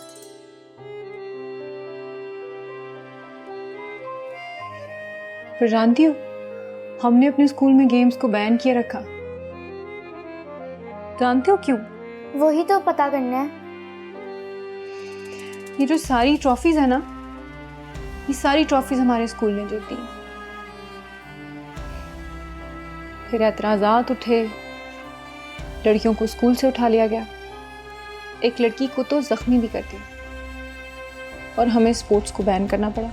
पर जानती हो, हमने अपने स्कूल में गेम्स को बैन किया रखा। जानते हो क्यों? वही तो पता करना है। ये जो सारी ट्रॉफीज है ना, ये सारी ट्रॉफीज हमारे स्कूल ने जीती हैं। फिर एतराज़ात उठे, लड़कियों को स्कूल से उठा लिया गया, एक लड़की को तो जख्मी भी कर दिया, और हमें स्पोर्ट्स को बैन करना पड़ा।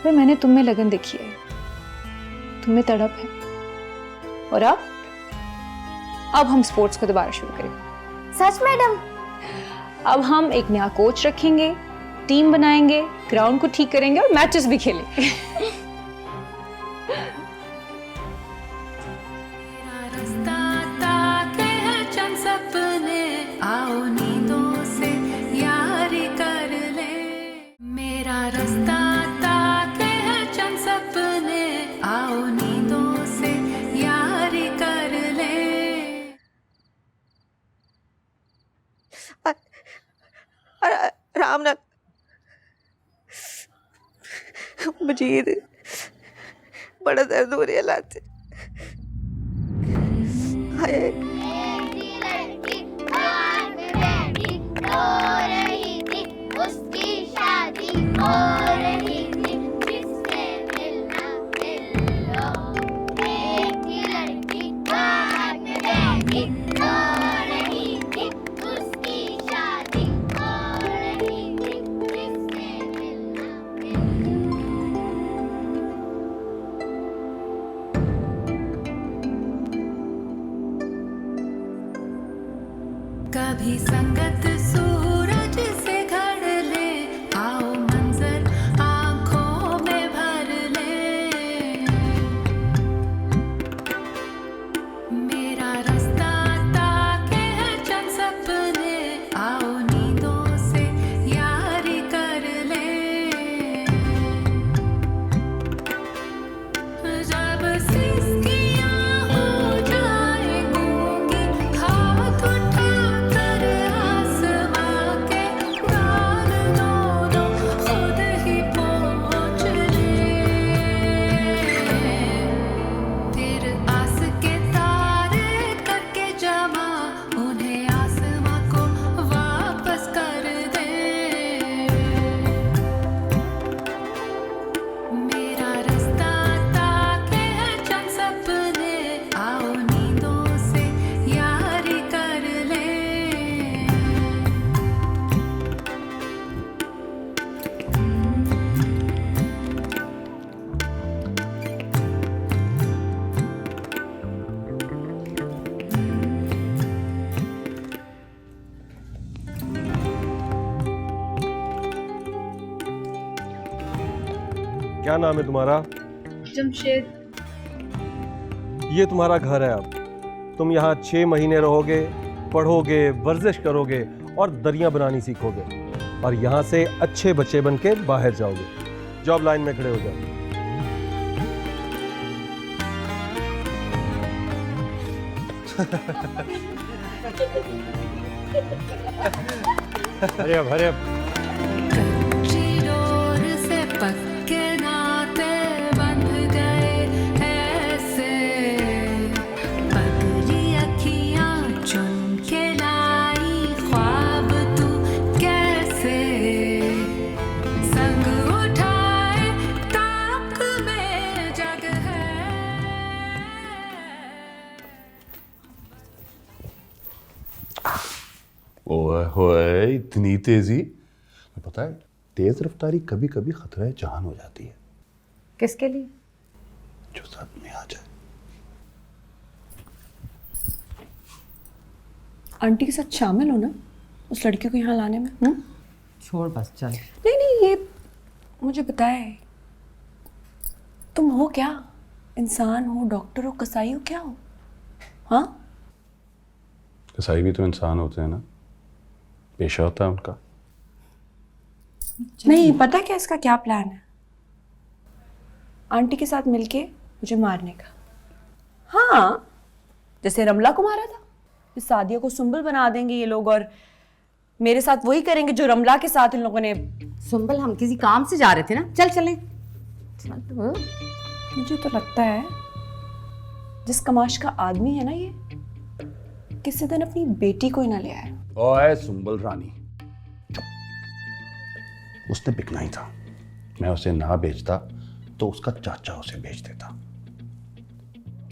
फिर मैंने तुम में लगन देखी है, तुम में तड़प है, और अब हम स्पोर्ट्स को दोबारा शुरू करेंगे। सच मैडम? अब हम एक नया कोच रखेंगे, टीम बनाएंगे, ग्राउंड को ठीक करेंगे और मैचेस भी खेलेंगे। रामनाथ, मजीद बड़ा दर्द हो रहा है लात से। उसकी शादी हो रही थी, जिससे मिलना मिल लो। एक ही लड़की बाग में बैठी रो रही थी, उसकी शादी हो रही थी, जिससे मिलना मिल लो। कभी संगत सूरज से घड़ ले, आओ मंजर आंखों में भर ले। मेरा रास्ता ताके है चंद सपने, आओ नींदों से यारी कर ले। जब सिसकियां हो जाए गूंगी, हाथ उठा कर आसमां क्या नाम है तुम्हारा? जमशेद। ये तुम्हारा घर है। अब तुम यहाँ 6 महीने रहोगे, पढ़ोगे, वर्जिश करोगे और दरिया बनानी सीखोगे और यहाँ से अच्छे बच्चे बन के बाहर जाओगे। जॉब लाइन में खड़े हो जाओ। हरे अब हरे अब। डोर से पक्के नाते बंध गए ऐसे, पगली अखियां चुन के लाई ख्वाब तू कैसे, संग उठाए ताक में जग है। ओए इतनी तेजी! पता है तेज रफ्तारी कभी कभी खतरा जान हो जाती है। किसके लिए? जो साथ में आ जाए। आंटी के साथ शामिल हो ना उस लड़की को यहाँ लाने में। छोड़ बस चल। नहीं नहीं, ये मुझे बताए, तुम हो क्या? इंसान हो, डॉक्टर हो, कसाई हो, क्या हो? हाँ, कसाई भी तो इंसान होते हैं ना, पेशा होता है उनका। नहीं पता क्या इसका क्या प्लान है? आंटी के साथ मिलके मुझे मारने का। हाँ, जैसे रमला को मारा था। इस सादिया को सुंबल बना देंगे ये लोग और मेरे साथ वही करेंगे जो रमला के साथ इन लोगों ने। सुंबल, हम किसी काम से जा रहे थे ना, चल चले। मुझे तो लगता है जिस कमाश का आदमी है ना ये, किसी दिन अपनी बेटी को ही ना ले आए। ओए सुंबल रानी, उसने बिकना ही था। मैं उसे ना बेचता तो उसका चाचा उसे बेच देता।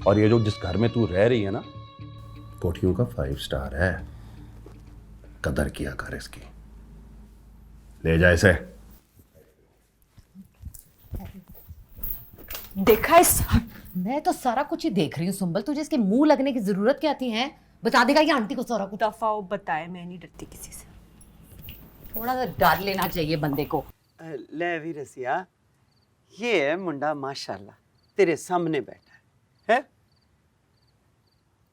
और ये जो जिस घर में तू रह रही है ना, कोठियों का 5 स्टार है। कदर किया कर इसकी। ले जा इसे। देखा इस मैं तो सारा कुछ ही देख रही हूँ सुंबल, तुझे इसके मुंह लगने की जरूरत क्या थी है? बता देगा ये आंटी को सारा कुछ। दफाओ बताए, मैं नहीं डरती किसी से। थोड़ा सा डर लेना चाहिए बंदे को। ले भी रसिया, ये है मुंडा माशाल्लाह तेरे सामने बैठा है।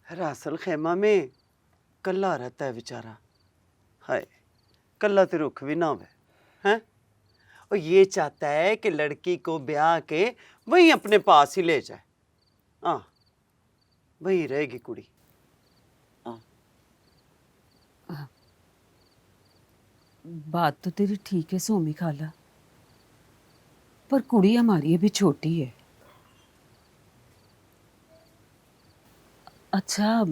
रासल खेमा में कल्ला रहता है बेचारा। हाय, कल्ला तो रुख भी ना होवे हैं। और ये चाहता है कि लड़की को ब्याह के वही अपने पास ही ले जाए। हाँ, वही रहेगी कुड़ी। बात तो तेरी ठीक है सोमी खाला, पर कुड़ी हमारी अभी छोटी है। अच्छा,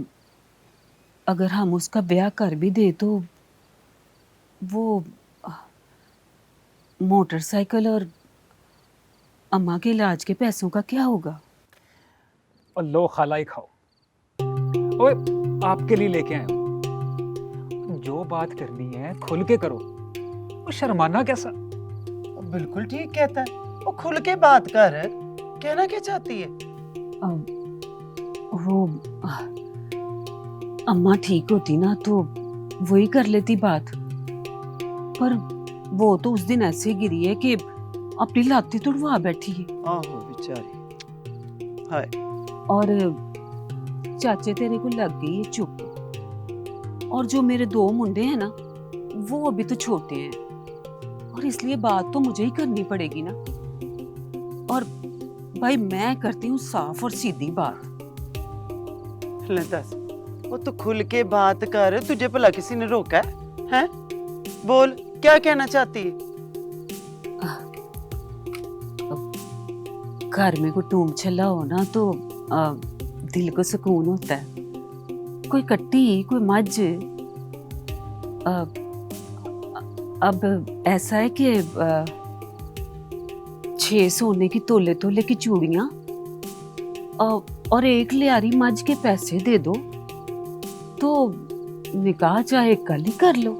अगर हम उसका ब्याह कर भी दे तो वो मोटरसाइकिल और अम्मा के इलाज के पैसों का क्या होगा? और लो खाला ही खाओ। ओए, आपके लिए लेके आया हूं। जो बात करनी है खुल के करो, वो शर्माना कैसा? बिल्कुल ठीक कहता है, वो खुल के बात कर। कहना क्या चाहती है? वो अम्मा ठीक होती ना तो वही कर लेती बात, पर वो तो उस दिन ऐसे गिरी है कि अपनी लाती तुड़वा बैठी है। आहो बेचारी। हाय। और चाचे तेरे को लग गई है चुप। और जो मेरे 2 मुंडे हैं ना, वो अभी तो छोटे हैं और इसलिए बात तो मुझे ही करनी पड़ेगी ना। और भाई मैं करती हूँ साफ और सीधी बात। ले दस, वो तो खुल के बात कर। तुझे भला किसी ने रोका है? हैं? बोल, क्या कहना चाहती है? घर में कोई टूम छल्ला हो ना तो दिल को सुकून होता है। कोई कट्टी, कोई मझ। अब ऐसा है कि 6 सोने की तोले तोले की चूड़ियां और 1 लियारी मझ के पैसे दे दो तो निकाह चाहे कल ही कर लो।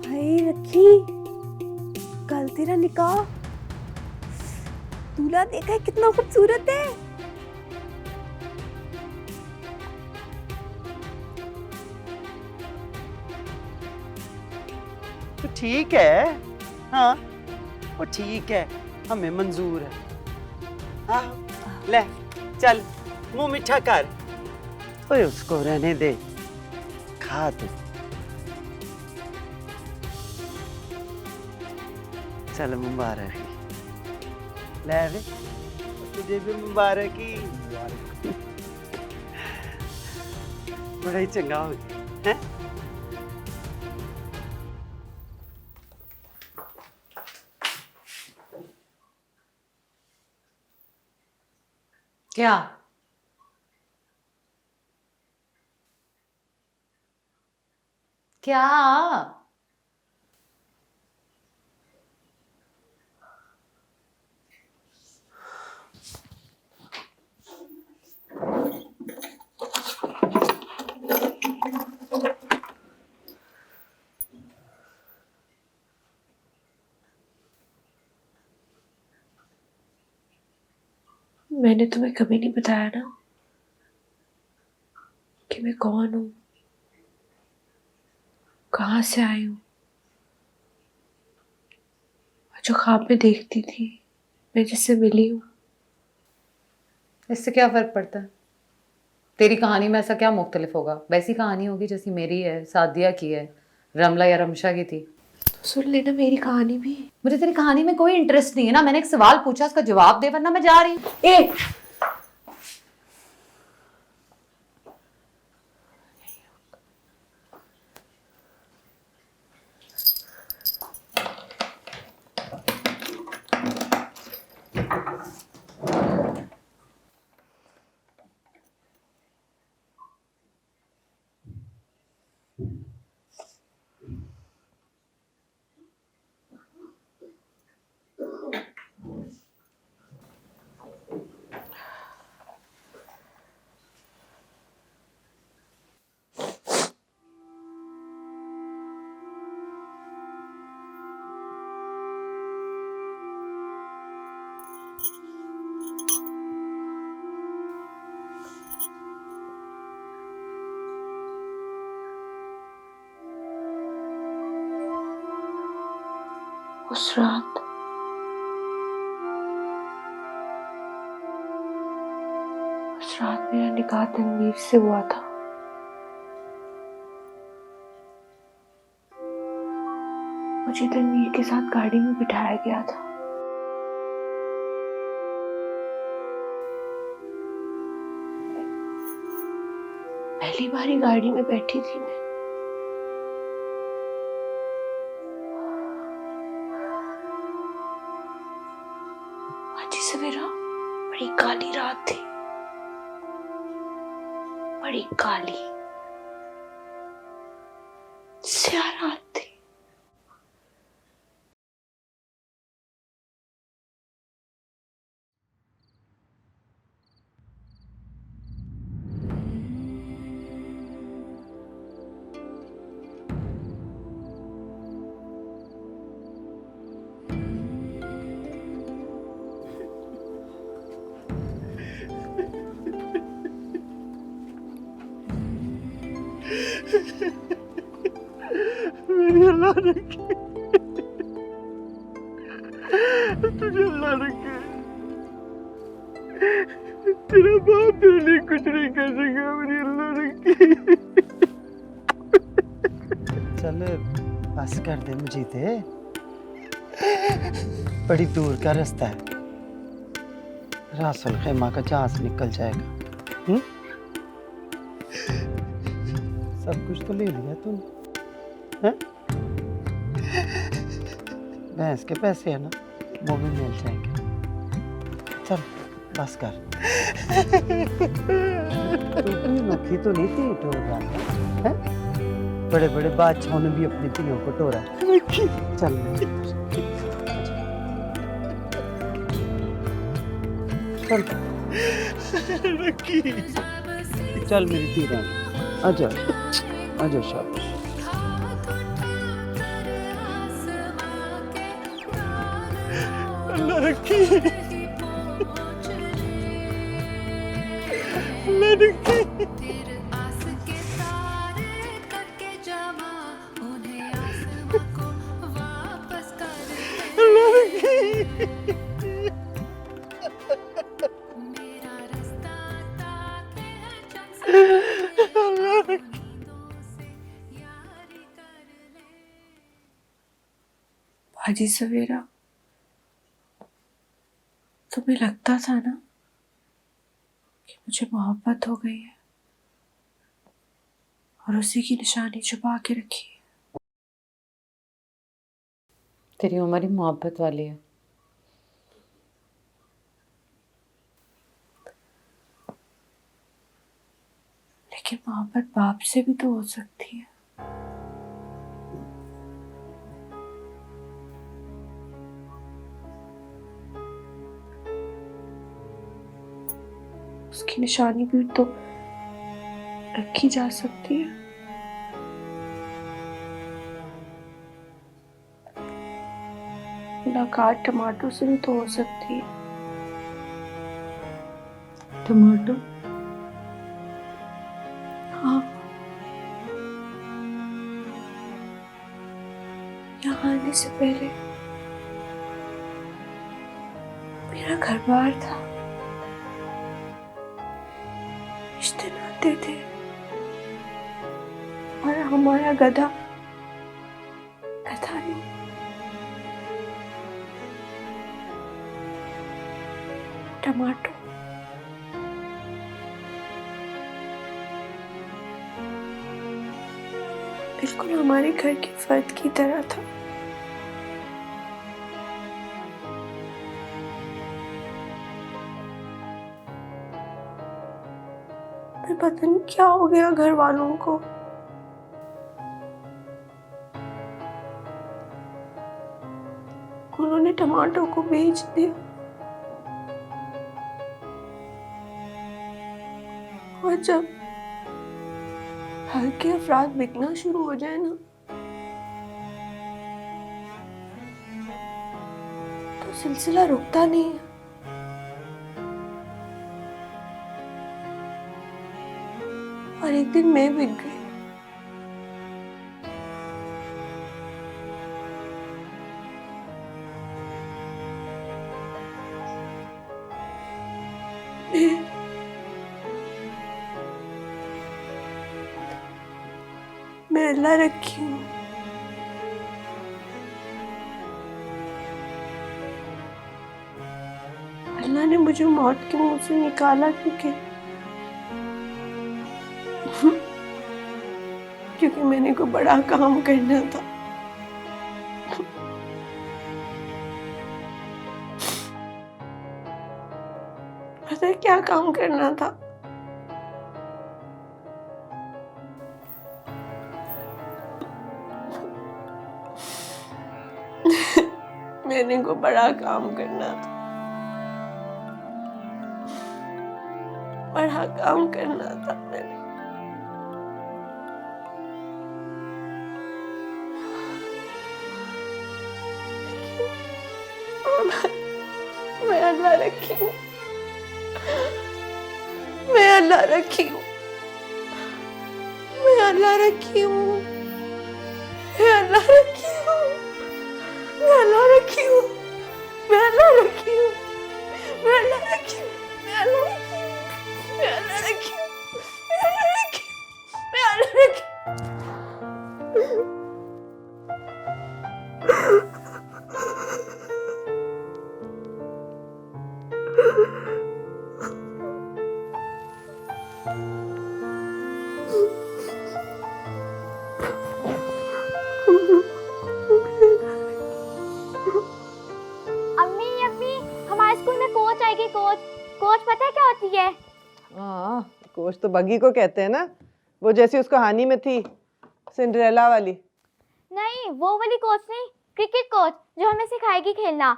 भाई रखी, कल तेरा निकाह। दूल्हा देखा है कितना खूबसूरत है। तो ठीक है। हाँ, वो ठीक है, हमें मंजूर है। हाँ ले चल मुंह मीठा कर। ओए उसको रहने दे, खा तू। चल मुबारक ले रे, तुझे भी मुबारक ही। बड़ा ही चंगा हो गया है। क्या क्या मैंने तुम्हें कभी नहीं बताया ना कि मैं कौन हूँ, कहाँ से आई हूँ। जो ख्वाब में देखती थी, मैं जिससे मिली हूँ। इससे क्या फर्क पड़ता है? तेरी कहानी में ऐसा क्या मुख्तलिफ होगा? वैसी कहानी होगी जैसी मेरी है, सादिया की है, रमला या रमशा की थी। तो सुन लेना मेरी कहानी भी। मुझे तेरी कहानी में कोई इंटरेस्ट नहीं है ना। मैंने एक सवाल पूछा, उसका जवाब दे, वरना मैं जा रही हूँ। उस रात मेरा निकाह तनवीर से हुआ था। मुझे तनवीर के साथ गाड़ी में बिठाया गया था। पहली बारी गाड़ी में बैठी थी मैं। सवेरा बड़ी काली रात थी, बड़ी काली स्याह रात थी। मेरी अल्लाह रखे, तुझे अल्लाह रखे। तेरा बाप तेरे लिए कुछ नहीं कर सका। मेरी अल्लाह रखे। चल बस कर दे मुझे, बड़ी दूर का रास्ता है। रासल खेमा का जहाज निकल जाएगा। सब कुछ तो ले लिया तूने, हैं? भैंस के पैसे है ना, वो भी मिल जाएंगे। चल बस कर। तू नौखी तो नहीं थी टोरा, हैं? बड़े बड़े बादशाहों ने भी अपनी तियों को टोरा। चल चल मेरी धी रानी, आजा आजा शाबाश। अल्लाह रखी, अल्लाह रखी। अल्लाह रखी। बाजी सवेरा, तुम्हें लगता था ना कि मुझे मोहब्बत हो गई है और उसी की निशानी छुपा के रखी है। तेरी उम्र ही मोहब्बत वाली है। लेकिन मोहब्बत बाप से भी तो हो सकती है। उसकी निशानी भी तो रखी जा सकती है। मुलाकात टमाटो से भी तो हो सकती है। टमाटो? हाँ, यहाँ आने से पहले मेरा घर बार था, रिश्ते नाते थे, और हमारा गधा नहीं, टमाटो। बिल्कुल हमारे घर के फर्द की तरह था। पर पता नहीं क्या हो गया घर वालों को। उन्होंने टमाटो को बेच दिया, और जब हल्के अफराद बिकना शुरू हो जाए ना, तो सिलसिला रुकता नहीं है। और एक दिन मैं बिक गई। मैं अल्लाह रखी हूँ। अल्लाह ने मुझे मौत के मुंह से निकाला क्योंकि मैंने कोई बड़ा काम करना था। पता है क्या काम करना था? मैंने को बड़ा काम करना था, बड़ा काम करना था मैंने। मैं अल्लाह रखी हूँ, मैं अल्लाह रखी हूँ, मैं अल्लाह रखी हूँ, मैं अल्लाह रखी हूँ, मैं अल्लाह रखी हूँ, मैं अल्लाह रखी हूँ, मैं अल्लाह रखी हूँ, मैं अल्लाह रखी हूँ, मैं अल्लाह रखी हूँ, मैं अल्लाह रखी हूँ, मैं अल्लाह रखी हूँ। अम्मी अम्मी, हमारे स्कूल में कोच आएगी। कोच कोच पता है क्या होती है? हाँ, कोच तो बगी को कहते हैं ना, वो जैसी उस कहानी में थी, सिंड्रेला वाली। नहीं, वो वाली कोच नहीं, क्रिकेट कोच जो हमें सिखाएगी खेलना,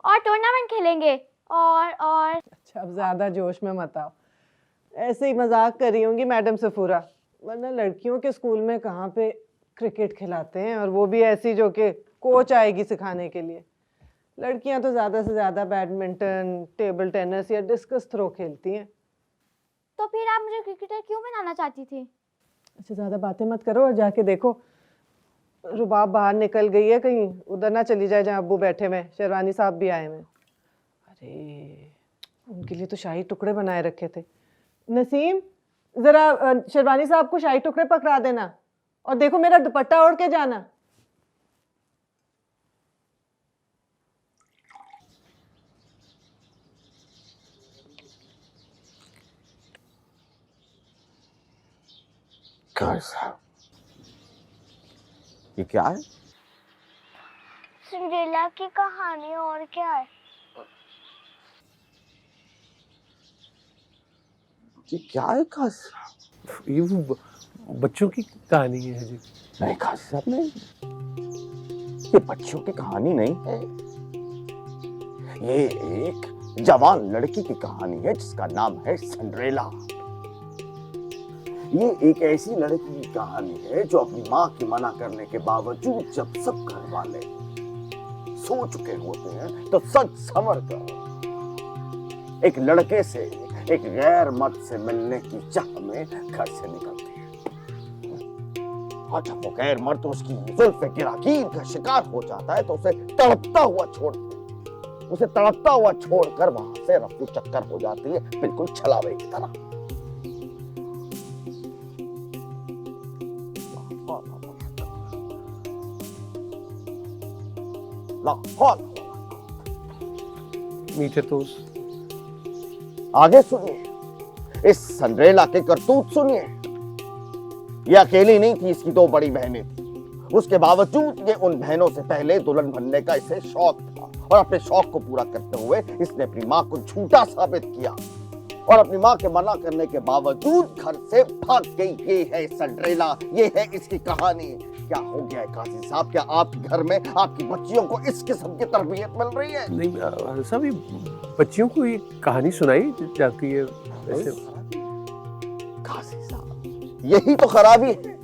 और टूर्नामेंट खेलेंगे। और अच्छा, अब ज्यादा जोश में मत आओ, ऐसे ही मजाक कर रही होंगी मैडम सफूरा, वरना लड़कियों के स्कूल में कहाँ पे क्रिकेट खिलाते हैं, और वो भी ऐसी जो कि कोच आएगी सिखाने के लिए। लड़कियां तो ज़्यादा से ज़्यादा बैडमिंटन, टेबल टेनिस या डिस्कस थ्रो खेलती हैं। तो फिर आप मुझे क्रिकेटर क्यों बनाना चाहती थी? अच्छा, ज़्यादा बातें मत करो और जाके देखो रुबाब बाहर निकल गई है, कहीं उधर ना चली जाए जहाँ अब्बू बैठे हुए, शेरवानी साहब भी आए हुए। अरे, उनके लिए तो शाही टुकड़े बनाए रखे थे। नसीम, जरा शेरवानी साहब को शाही टुकड़े पकड़ा देना, और देखो मेरा दुपट्टा ओढ़ के जाना। साहब, ये क्या है? सिंड्रेला की कहानी, और क्या है? ये क्या है काजी साहब? ये वो बच्चों की कहानी है जी। नहीं काजी साहब, नहीं, ये बच्चों की कहानी नहीं है। ये एक जवान लड़की की कहानी है जिसका नाम है सिंड्रेला। ये एक ऐसी लड़की की कहानी है जो अपनी माँ की मना करने के बावजूद जब सब घर वाले सो चुके होते हैं तो सच संवर कर एक लड़के से, एक गैर मर्द से मिलने की चाह में घर से निकलती है। और जब वो गैर मर्द उसकी जुल्फ गिराकीर का शिकार हो जाता है तो उसे तड़पता हुआ छोड़कर वहां से रफू चक्कर हो जाती है, बिल्कुल छलावे की तरह। मीठे तो आगे सुनिए, इस सिंड्रेला के करतूत सुनिए। ये अकेली नहीं थी, इसकी दो बड़ी बहनें थी। उसके बावजूद ये उन बहनों से पहले दुल्हन बनने का इसे शौक था, और अपने शौक को पूरा करते हुए इसने अपनी माँ को झूठा साबित किया और अपनी माँ के मना करने के बावजूद घर से भाग गई। ये है सिंड्रेला, ये है इसकी कहानी। क्या हो गया है काजी साहब? क्या आपके घर में आपकी बच्चियों को इस किस्म की तरबियत मिल रही है? नहीं साहब, ये बच्चियों को ये कहानी सुनाई जाती है वैसे। काजी साहब, यही तो खराबी है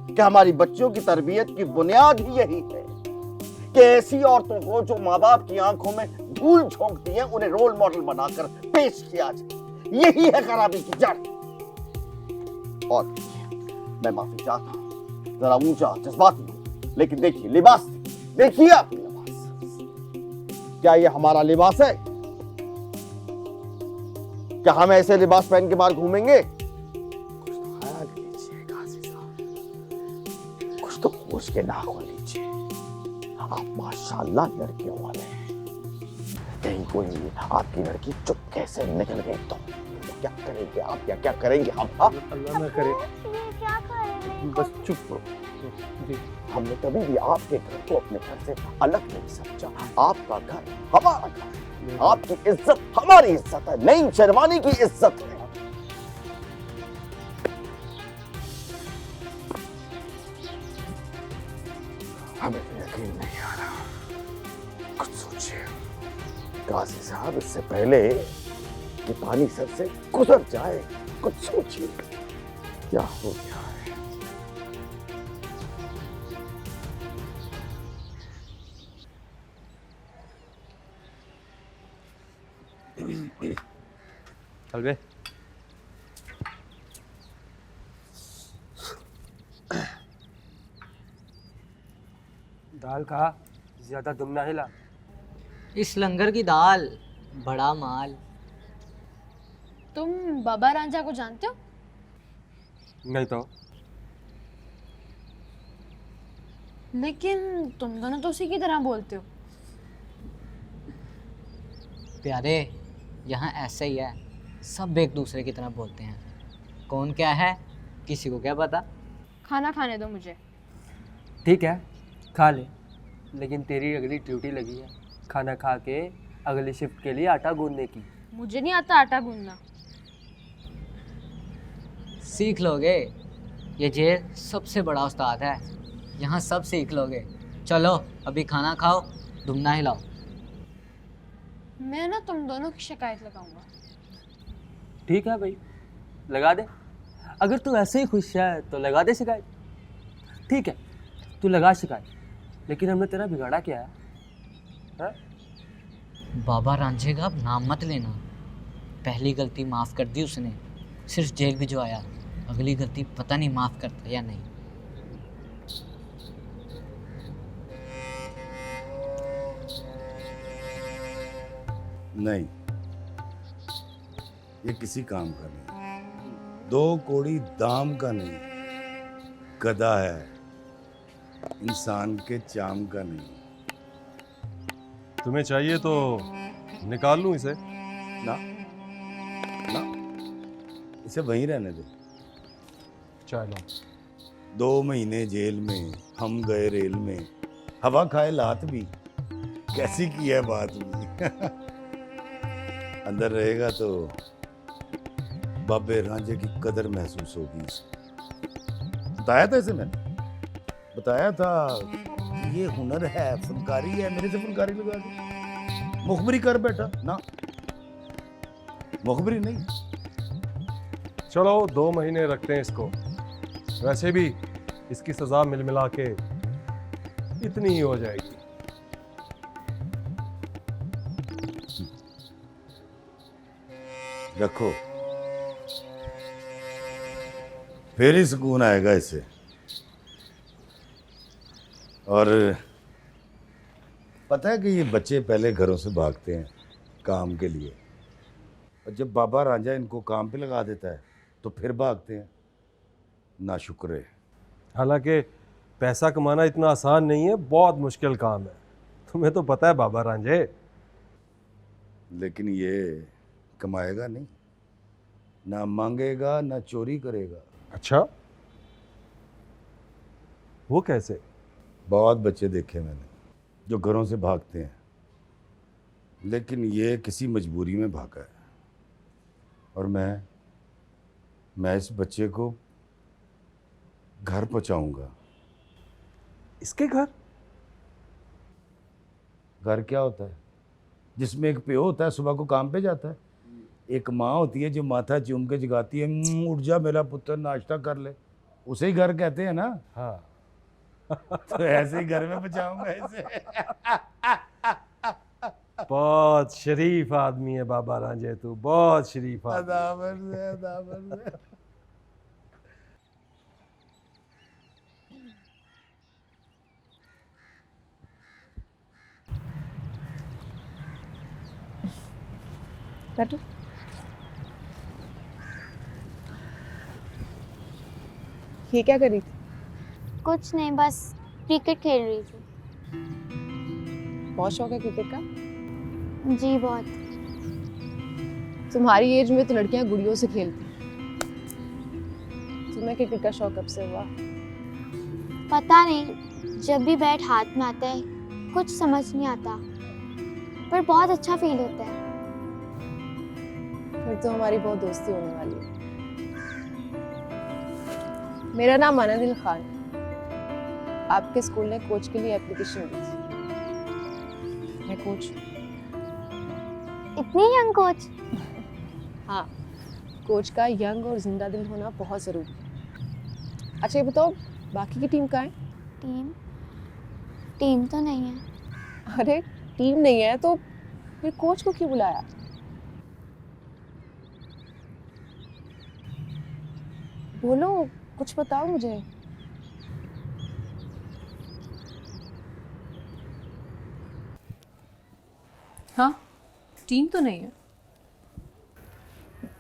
कि हमारी बच्चियों की तरबियत की बुनियाद ही यही है कि ऐसी औरतों को जो माँ बाप की आंखों में धूल झोंकती हैं उन्हें रोल मॉडल बनाकर पेश किया जाए। यही है खराबी की जड़। और मैं माफी चाहता हूं, जरा ऊंचा जज्बाती हूं, लेकिन देखिए लिबास, देखिए आप लिबास। क्या ये हमारा लिबास है? क्या हम ऐसे लिबास पहन के बाहर घूमेंगे? कुछ तो होश के नाखून लीजिए। आप माशाल्लाह लड़कियों वाले हैं। कहीं कोई आपकी लड़की चुप कैसे निकल गई तो क्या करेंगे आप? क्या करेंगे हम? अल्लाह ना करे, क्या करेंगे? बस चुप हो जी। हमने कभी भी आपके घर को अपने घर से अलग नहीं समझा। आपका घर हमारा घर, आपकी इज्जत हमारी इज्जत है, नई शेरवानी की इज्जत है। हमें तो यकीन नहीं आ रहा। कुछ सोचिए काजी साहब, इससे पहले कि पानी सर से गुजर जाए, कुछ सोचिए क्या हो गया है। चल बे। दाल खा, ज्यादा दुम ना हिला। इस लंगर की दाल, बड़ा माल। तुम बाबा रांझा को जानते हो? नहीं तो। लेकिन तुम दोनों तो उसी की तरह बोलते हो। प्यारे, यहाँ ऐसा ही है, सब एक दूसरे की तरह बोलते हैं। कौन क्या है किसी को क्या पता। खाना खाने दो मुझे। ठीक है, खा ले, लेकिन तेरी अगली ड्यूटी लगी है खाना खा के अगली शिफ्ट के लिए आटा गूंदने की। मुझे नहीं आता आटा गूंदना। सीख लोगे, ये जेल सबसे बड़ा उस्ताद है, यहाँ सब सीख लोगे। चलो अभी खाना खाओ, दुमना हिलाओ। मैं ना तुम दोनों की शिकायत लगाऊंगा। ठीक है भाई, लगा दे। अगर तू ऐसे ही खुश है तो लगा दे शिकायत। ठीक है, तू लगा शिकायत, लेकिन हमने तेरा बिगाड़ा क्या है? हा? बाबा रांझे का अब नाम मत लेना। पहली गलती माफ़ कर दी उसने, सिर्फ जेल भिजवाया। अगली गलती पता नहीं माफ़ करता या नहीं। नहीं, ये किसी काम का नहीं। दो कोड़ी दाम का नहीं, गधा है, इंसान के चाम का नहीं। तुम्हें चाहिए तो निकाल लूं इसे? ना ना, इसे वहीं रहने दो। चलो। 2 महीने जेल में, हम गए रेल में, हवा खाए लात भी, कैसी की है बात भी। अंदर रहेगा तो बाबे रांझे की कदर महसूस होगी इसे। बताया था इसे मैंने, बताया था ये हुनर है, फनकारी है, मेरे से फनकारी लगा दी। मुखबरी कर बैठा ना, मुखबरी नहीं। चलो 2 महीने रखते हैं इसको, वैसे भी इसकी सजा मिल मिला के इतनी ही हो जाएगी। रखो, फिर ही सुकून आएगा इसे। और पता है कि ये बच्चे पहले घरों से भागते हैं काम के लिए, और जब बाबा रांझा इनको काम पे लगा देता है तो फिर भागते हैं। ना शुक्र है। हालांकि पैसा कमाना इतना आसान नहीं है, बहुत मुश्किल काम है, तुम्हें तो पता है बाबा रांझे। लेकिन ये कमाएगा नहीं, ना मांगेगा, ना चोरी करेगा। अच्छा, वो कैसे? बहुत बच्चे देखे मैंने जो घरों से भागते हैं, लेकिन ये किसी मजबूरी में भागा है। और मैं इस बच्चे को घर पहुंचाऊंगा। इसके घर? घर क्या होता है? जिसमें एक प्यो होता है, सुबह को काम पे जाता है, एक माँ होती है जो माथा चूम के जगाती है, उठ जा मेरा पुत्र नाश्ता कर ले, उसे ही घर कहते हैं ना। हाँ। तो ऐसे ही घर में पहुंचाऊंगा इसे। बहुत शरीफ आदमी है बाबा रांझे, तू बहुत शरीफ आदमी। अदाबर से, अदाबर से। बैठो। ये क्या करी थी? कुछ नहीं, बस क्रिकेट खेल रही थी। बहुत शौक है क्रिकेट का? जी बहुत। तुम्हारी एज में तो लड़कियां गुड़ियों से खेलती, तुम्हें क्रिकेट का शौक कब से हुआ? पता नहीं, जब भी बैट हाथ में आता है कुछ समझ नहीं आता, पर बहुत अच्छा फील होता है। फिर तो हमारी बहुत दोस्ती होने वाली है। मेरा नाम अनादिल खान। आपके स्कूल ने कोच के लिए एप्लीकेशन दी थी। मैं कोच। इतनी यंग कोच? हाँ, कोच का यंग और जिंदा दिल होना बहुत जरूरी है। अच्छा ये बताओ, बाकी की टीम कहाँ है? टीम तो नहीं है। अरे टीम नहीं है तो फिर कोच को क्यों बुलाया? बोलो, कुछ बताओ मुझे। हाँ, टीम तो नहीं है।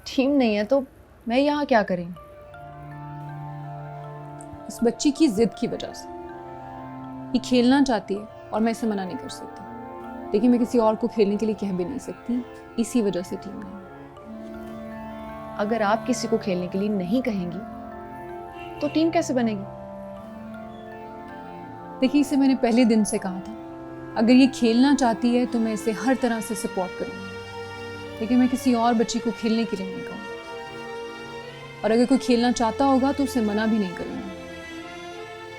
टीम नहीं है तो मैं यहाँ क्या करें? इस बच्ची की जिद की वजह से। ये खेलना चाहती है और मैं इसे मना नहीं कर सकती, लेकिन मैं किसी और को खेलने के लिए कह भी नहीं सकती, इसी वजह से टीम नहीं। अगर आप किसी को खेलने के लिए नहीं कहेंगी तो टीम कैसे बनेगी? देखिए, इसे मैंने पहले दिन से कहा था, अगर ये खेलना चाहती है तो मैं इसे हर तरह से सपोर्ट करूँगी, लेकिन मैं किसी और बच्ची को खेलने के लिए नहीं कहूँगी। और अगर कोई खेलना चाहता होगा तो उसे मना भी नहीं करूँगी।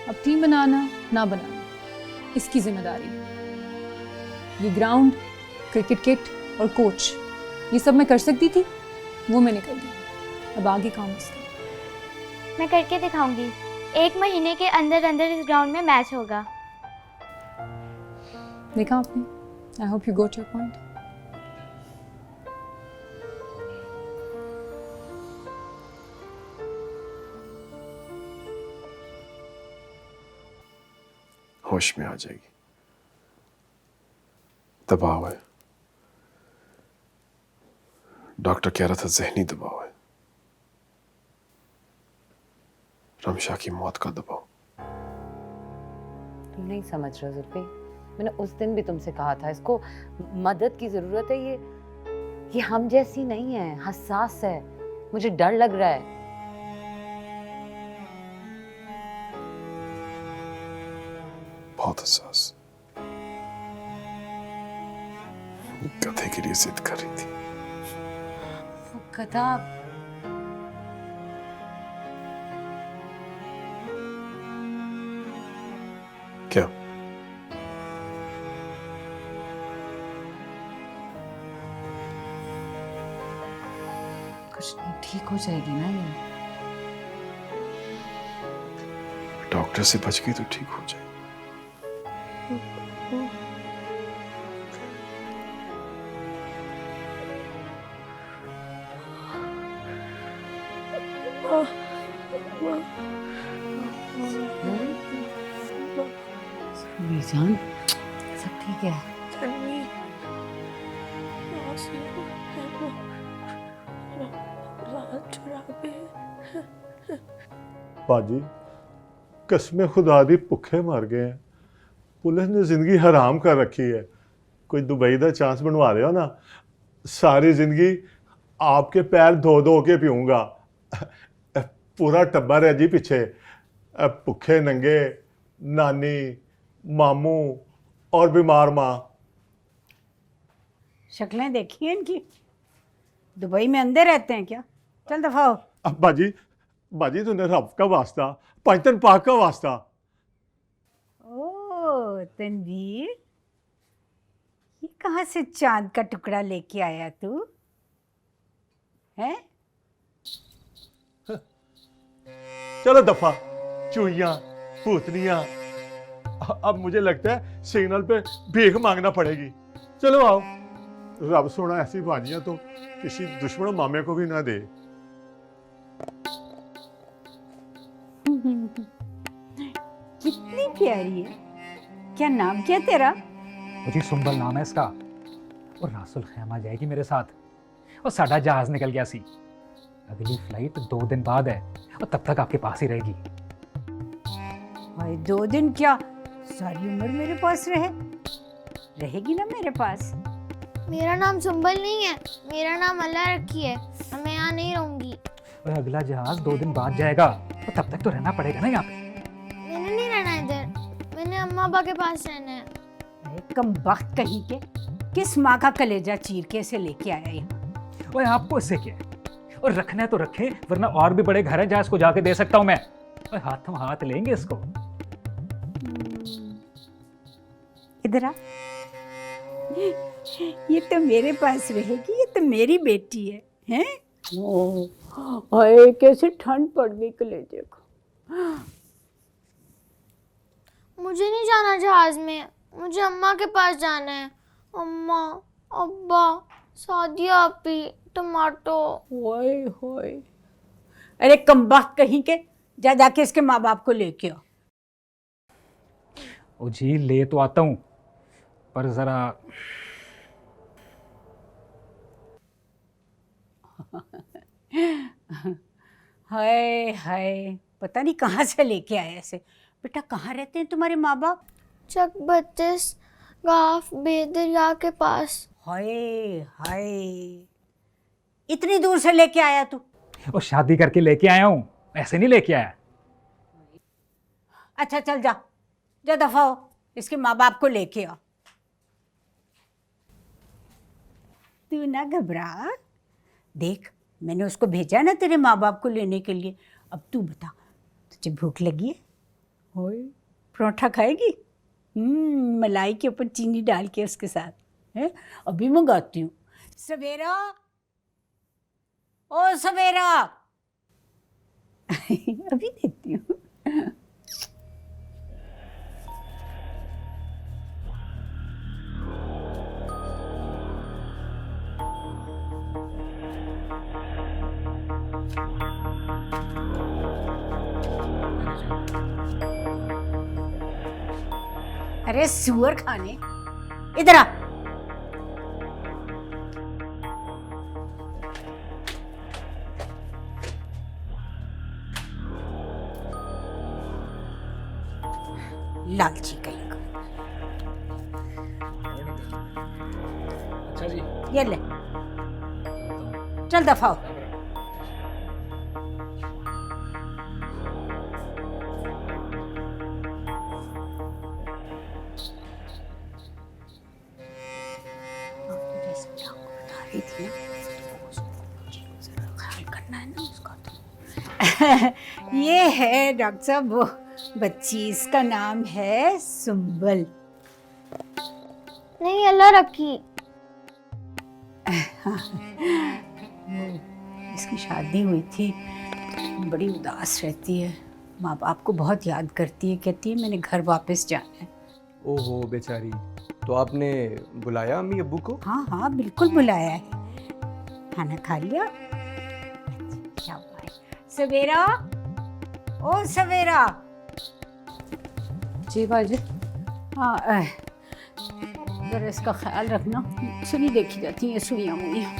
अब टीम बनाना ना बनाना इसकी जिम्मेदारी है। ये ग्राउंड, क्रिकेट किट और कोच, ये सब मैं कर सकती थी, वो मैंने कर दिया। अब आगे काम इसका। मैं करके दिखाऊंगी। 1 महीने के अंदर अंदर इस ग्राउंड में मैच होगा। देखा आपने? I hope you got your point. होश में आ जाएगी। दबाव है, डॉक्टर कह रहा था जहनी दबाव है। रमशा की मौत का दबाव। तुम नहीं समझ रहे हो जुल्फी, मैंने उस दिन भी तुमसे कहा था इसको मदद की जरूरत है। ये हम जैसी नहीं है, हसास है, मुझे डर लग रहा है। बहुत हसास। गधे के लिए जिद कर रही थी। वो गधा क्या? कुछ नहीं, ठीक हो जाएगी ना ये। डॉक्टर से बच गई तो ठीक हो जाएगी। जान सब ठीक है। बाजी कसमें खुदा दी भुखे मर गए हैं। पुलिस ने जिंदगी हराम कर रखी है। कोई दुबई का चांस बनवा रहे हो ना, सारी जिंदगी आपके पैर धो धो के पीऊंगा। पूरा टब्बर है जी पीछे, भुखे नंगे, नानी, मामू और बीमार माँ। शक्लें देखी हैं इनकी? दुबई में अंधे रहते हैं क्या? चल दफा हो। अब बाजी बाजी तूने रब का वास्ता, पंचतन पाक का वास्ता। ओ तनवीर, ये कहाँ से चांद का टुकड़ा लेके आया तू? हैं? चलो दफा, चूहियां, भूतनियां। अब मुझे लगता है सिग्नल पे भीख मांगना पड़ेगी। चलो आओ, रब सोना ऐसी बाजियां तो किसी दुश्मन मामे को भी ना दे। कितनी प्यारी है। क्या नाम क्या तेरा? जी सुंबल नाम है इसका। और रासुल खैमा जाएगी मेरे साथ। और साडा जहाज निकल गया सी। अगली फ्लाइट 2 दिन बाद है और तब तक आपके पास ही रहेगी। भाई 2 दिन क्या, सारी उम्र मेरे पास रहेगी ना मेरे पास। मेरा नाम सुंबल नहीं है, मेरा नाम अल्लाह रखी है। मैं यहाँ नहीं रहूंगी। और अगला जहाज 2 दिन बाद जाएगा और तब तक तो रहना पड़ेगा ना यहाँ पे। मैंने नहीं रहना इधर, मैंने अम्मा अब्बा के पास रहना है। कम वक्त कहीं के, किस माँ का कलेजा चीर के इसे लेके आया यहाँ? ओए आपको इससे क्या है? और रखना है तो रखें, वरना और भी बड़े घर हैं जहाँ इसको जाके दे सकता हूँ मैं। और हाथों हाथ लेंगे इसको। इधर आ। ये तो मेरे पास रहेगी, ये तो मेरी बेटी है, हैं? हाय कैसे ठंड पड़ गई कलेजे को। मुझे नहीं जाना जहाज में, मुझे अम्मा के पास जाना है। अम्मा, अब्बा, सादिया आपी, टमाटो। ओए होए, अरे कमबख्त कहीं के, जा जाके इसके माँ बाप को लेके आओ। ओ जी ले तो आता हूँ, पर जरा हाय हाय, पता नहीं कहाँ से लेके आया ऐसे। बेटा कहाँ रहते हैं तुम्हारे माँ बाप? चक 32 गाफ बेदरिया के पास। हाय हाय, इतनी दूर से लेके आया तू? और शादी करके लेके आया हूँ, ऐसे नहीं लेके आया। अच्छा चल जा, जा दफा हो, इसके माँ बाप को लेके आ। तू ना घबरा, देख मैंने उसको भेजा ना तेरे माँ बाप को लेने के लिए। अब तू बता, तुझे भूख लगी है? होए, परोठा खाएगी? मलाई के ऊपर चीनी डाल के उसके साथ है। अभी मंगाती हूँ। सवेरा, ओ सवेरा। अभी देती हूँ। अरे सुअर खाने, इधर आ। लालची कहीं का। अच्छा जी। ये ले, चल दफा हो। ये है डॉक्टर साहब वो बच्ची, इसका नाम है सुंबल। नहीं, अल्लाह रखी। इसकी शादी हुई थी, बड़ी उदास रहती है, माँ बाप को बहुत याद करती है, कहती है मैंने घर वापस जाना है। ओहो बेचारी, तो आपने बुलाया अम्मी अब्बू को? हाँ हाँ बिल्कुल बुलाया है। खाना खा लिया? सवेरा, ओ सवेरा। जी बाजी। हाँ जरा इसका ख्याल रखना, सुनी देखी जाती है सुइयाँ मुइयाँ।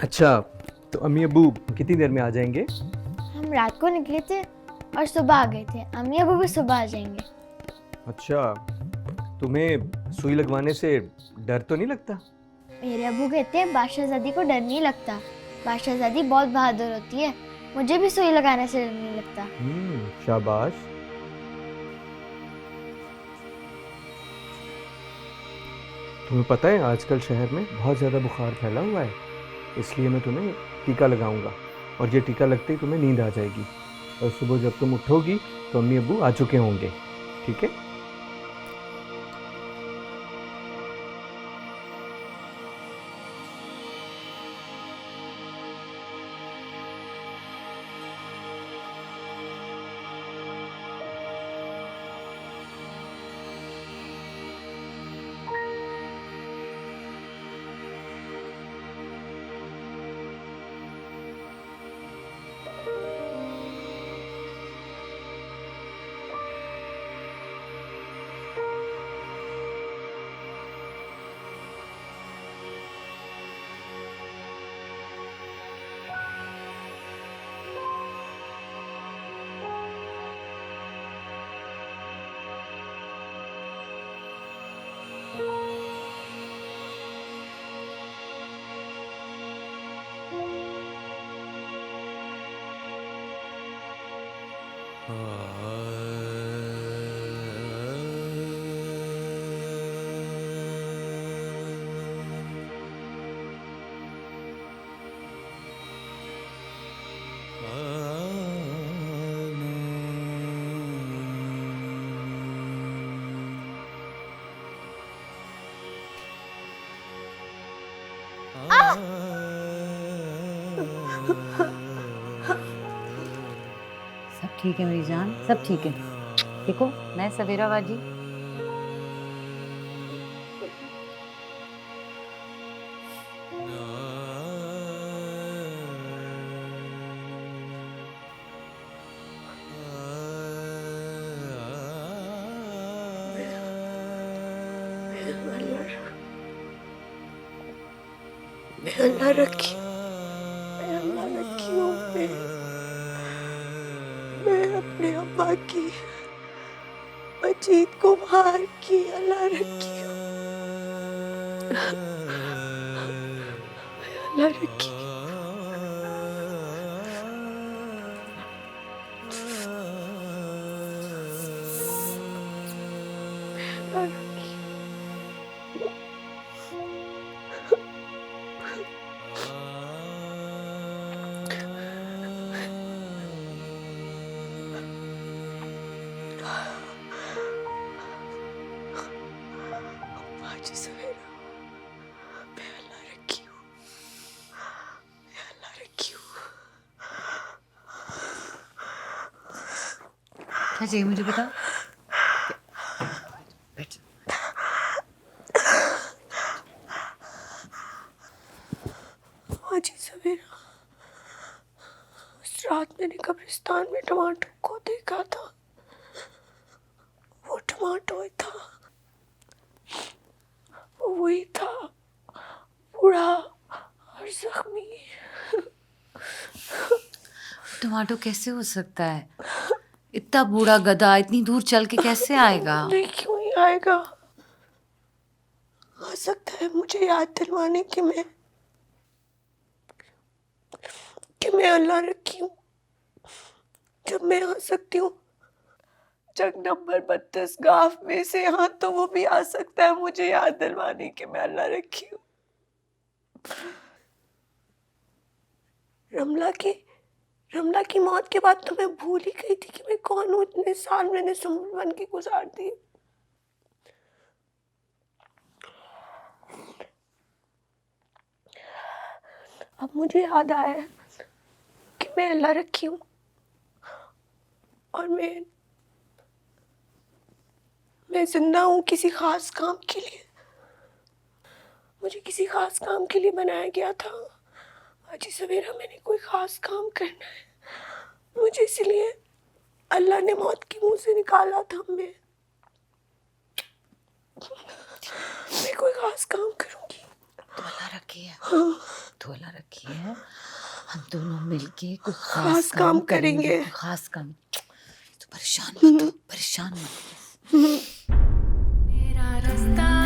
अच्छा, तो अम्मी अब्बू कितनी देर में आ जाएंगे? हम रात को निकले थे और सुबह आ गए थे। अम्मी अबू भी सुबह आ जाएंगे। अच्छा, तुम्हें सुई लगवाने से डर तो नहीं लगता? मेरे अबू कहते हैं बादशाहजादी को डर नहीं लगता, बादशाहजादी बहुत बहादुर होती है। मुझे भी सुई लगाने से डर नहीं लगता। शाबाश। तुम्हें पता है आजकल शहर में बहुत ज़्यादा बुखार फैला हुआ है, इसलिए मैं तुम्हें टीका लगाऊंगा और ये टीका लगते ही तुम्हें नींद आ जाएगी और सुबह जब तुम उठोगी तो अम्मी अब्बू आ चुके होंगे, ठीक है? सब ठीक है मेरी जान, सब ठीक है। देखो मैं सवेरा बाजी। अल्लाह रखी, अल्लाह रखी हूँ मैं अपने अम्मा की, मजीद कुमार की अल्लाह रखी हूँ, अल्लाह रखी। बाजी सवेरा, मैं अल्लाह रखी हूँ, मैं अल्लाह रखी हूँ। क्या चाहिए मुझे बता। बाजी सवेरा, उस रात मैंने कब्रिस्तान में टमाटो को देखा था। वो टमाटो ही था, वो वही था, बूढ़ा और जख्मी। टमाटो कैसे हो सकता है? इतना बूढ़ा गधा इतनी दूर चल के कैसे आएगा? नहीं, क्यों नहीं आएगा? आ सकता है मुझे याद दिलवाने कि मैं अल्लाह रखी हूँ। जब मैं आ सकती हूँ जग नंबर 32 गाफ में से, हाँ तो वो भी आ सकता है मुझे याद दिलवाने कि मैं अल्लाह रखी हूँ। रमला की मौत के बाद तो मैं भूल ही गई थी कि मैं कौन हूँ। इतने साल मैंने सुंबल बन के गुजार दिए। अब मुझे याद आया कि मैं अल्लाह रखी हूँ और मैं जिंदा हूँ किसी खास काम के लिए। मुझे किसी खास काम के लिए बनाया गया था। आज ही सवेरा मैंने कोई खास काम करना है मुझे, इसलिए अल्लाह ने मौत के मुंह से निकाला था। मैं कोई खास काम करूंगी। तो अल्लाह रखी है। हाँ, तो अल्लाह रखी है। हम दोनों मिलके कोई खास काम करेंगे। खास काम। तो परेशान मत हो, परेशान मत हो। मेरा रास्ता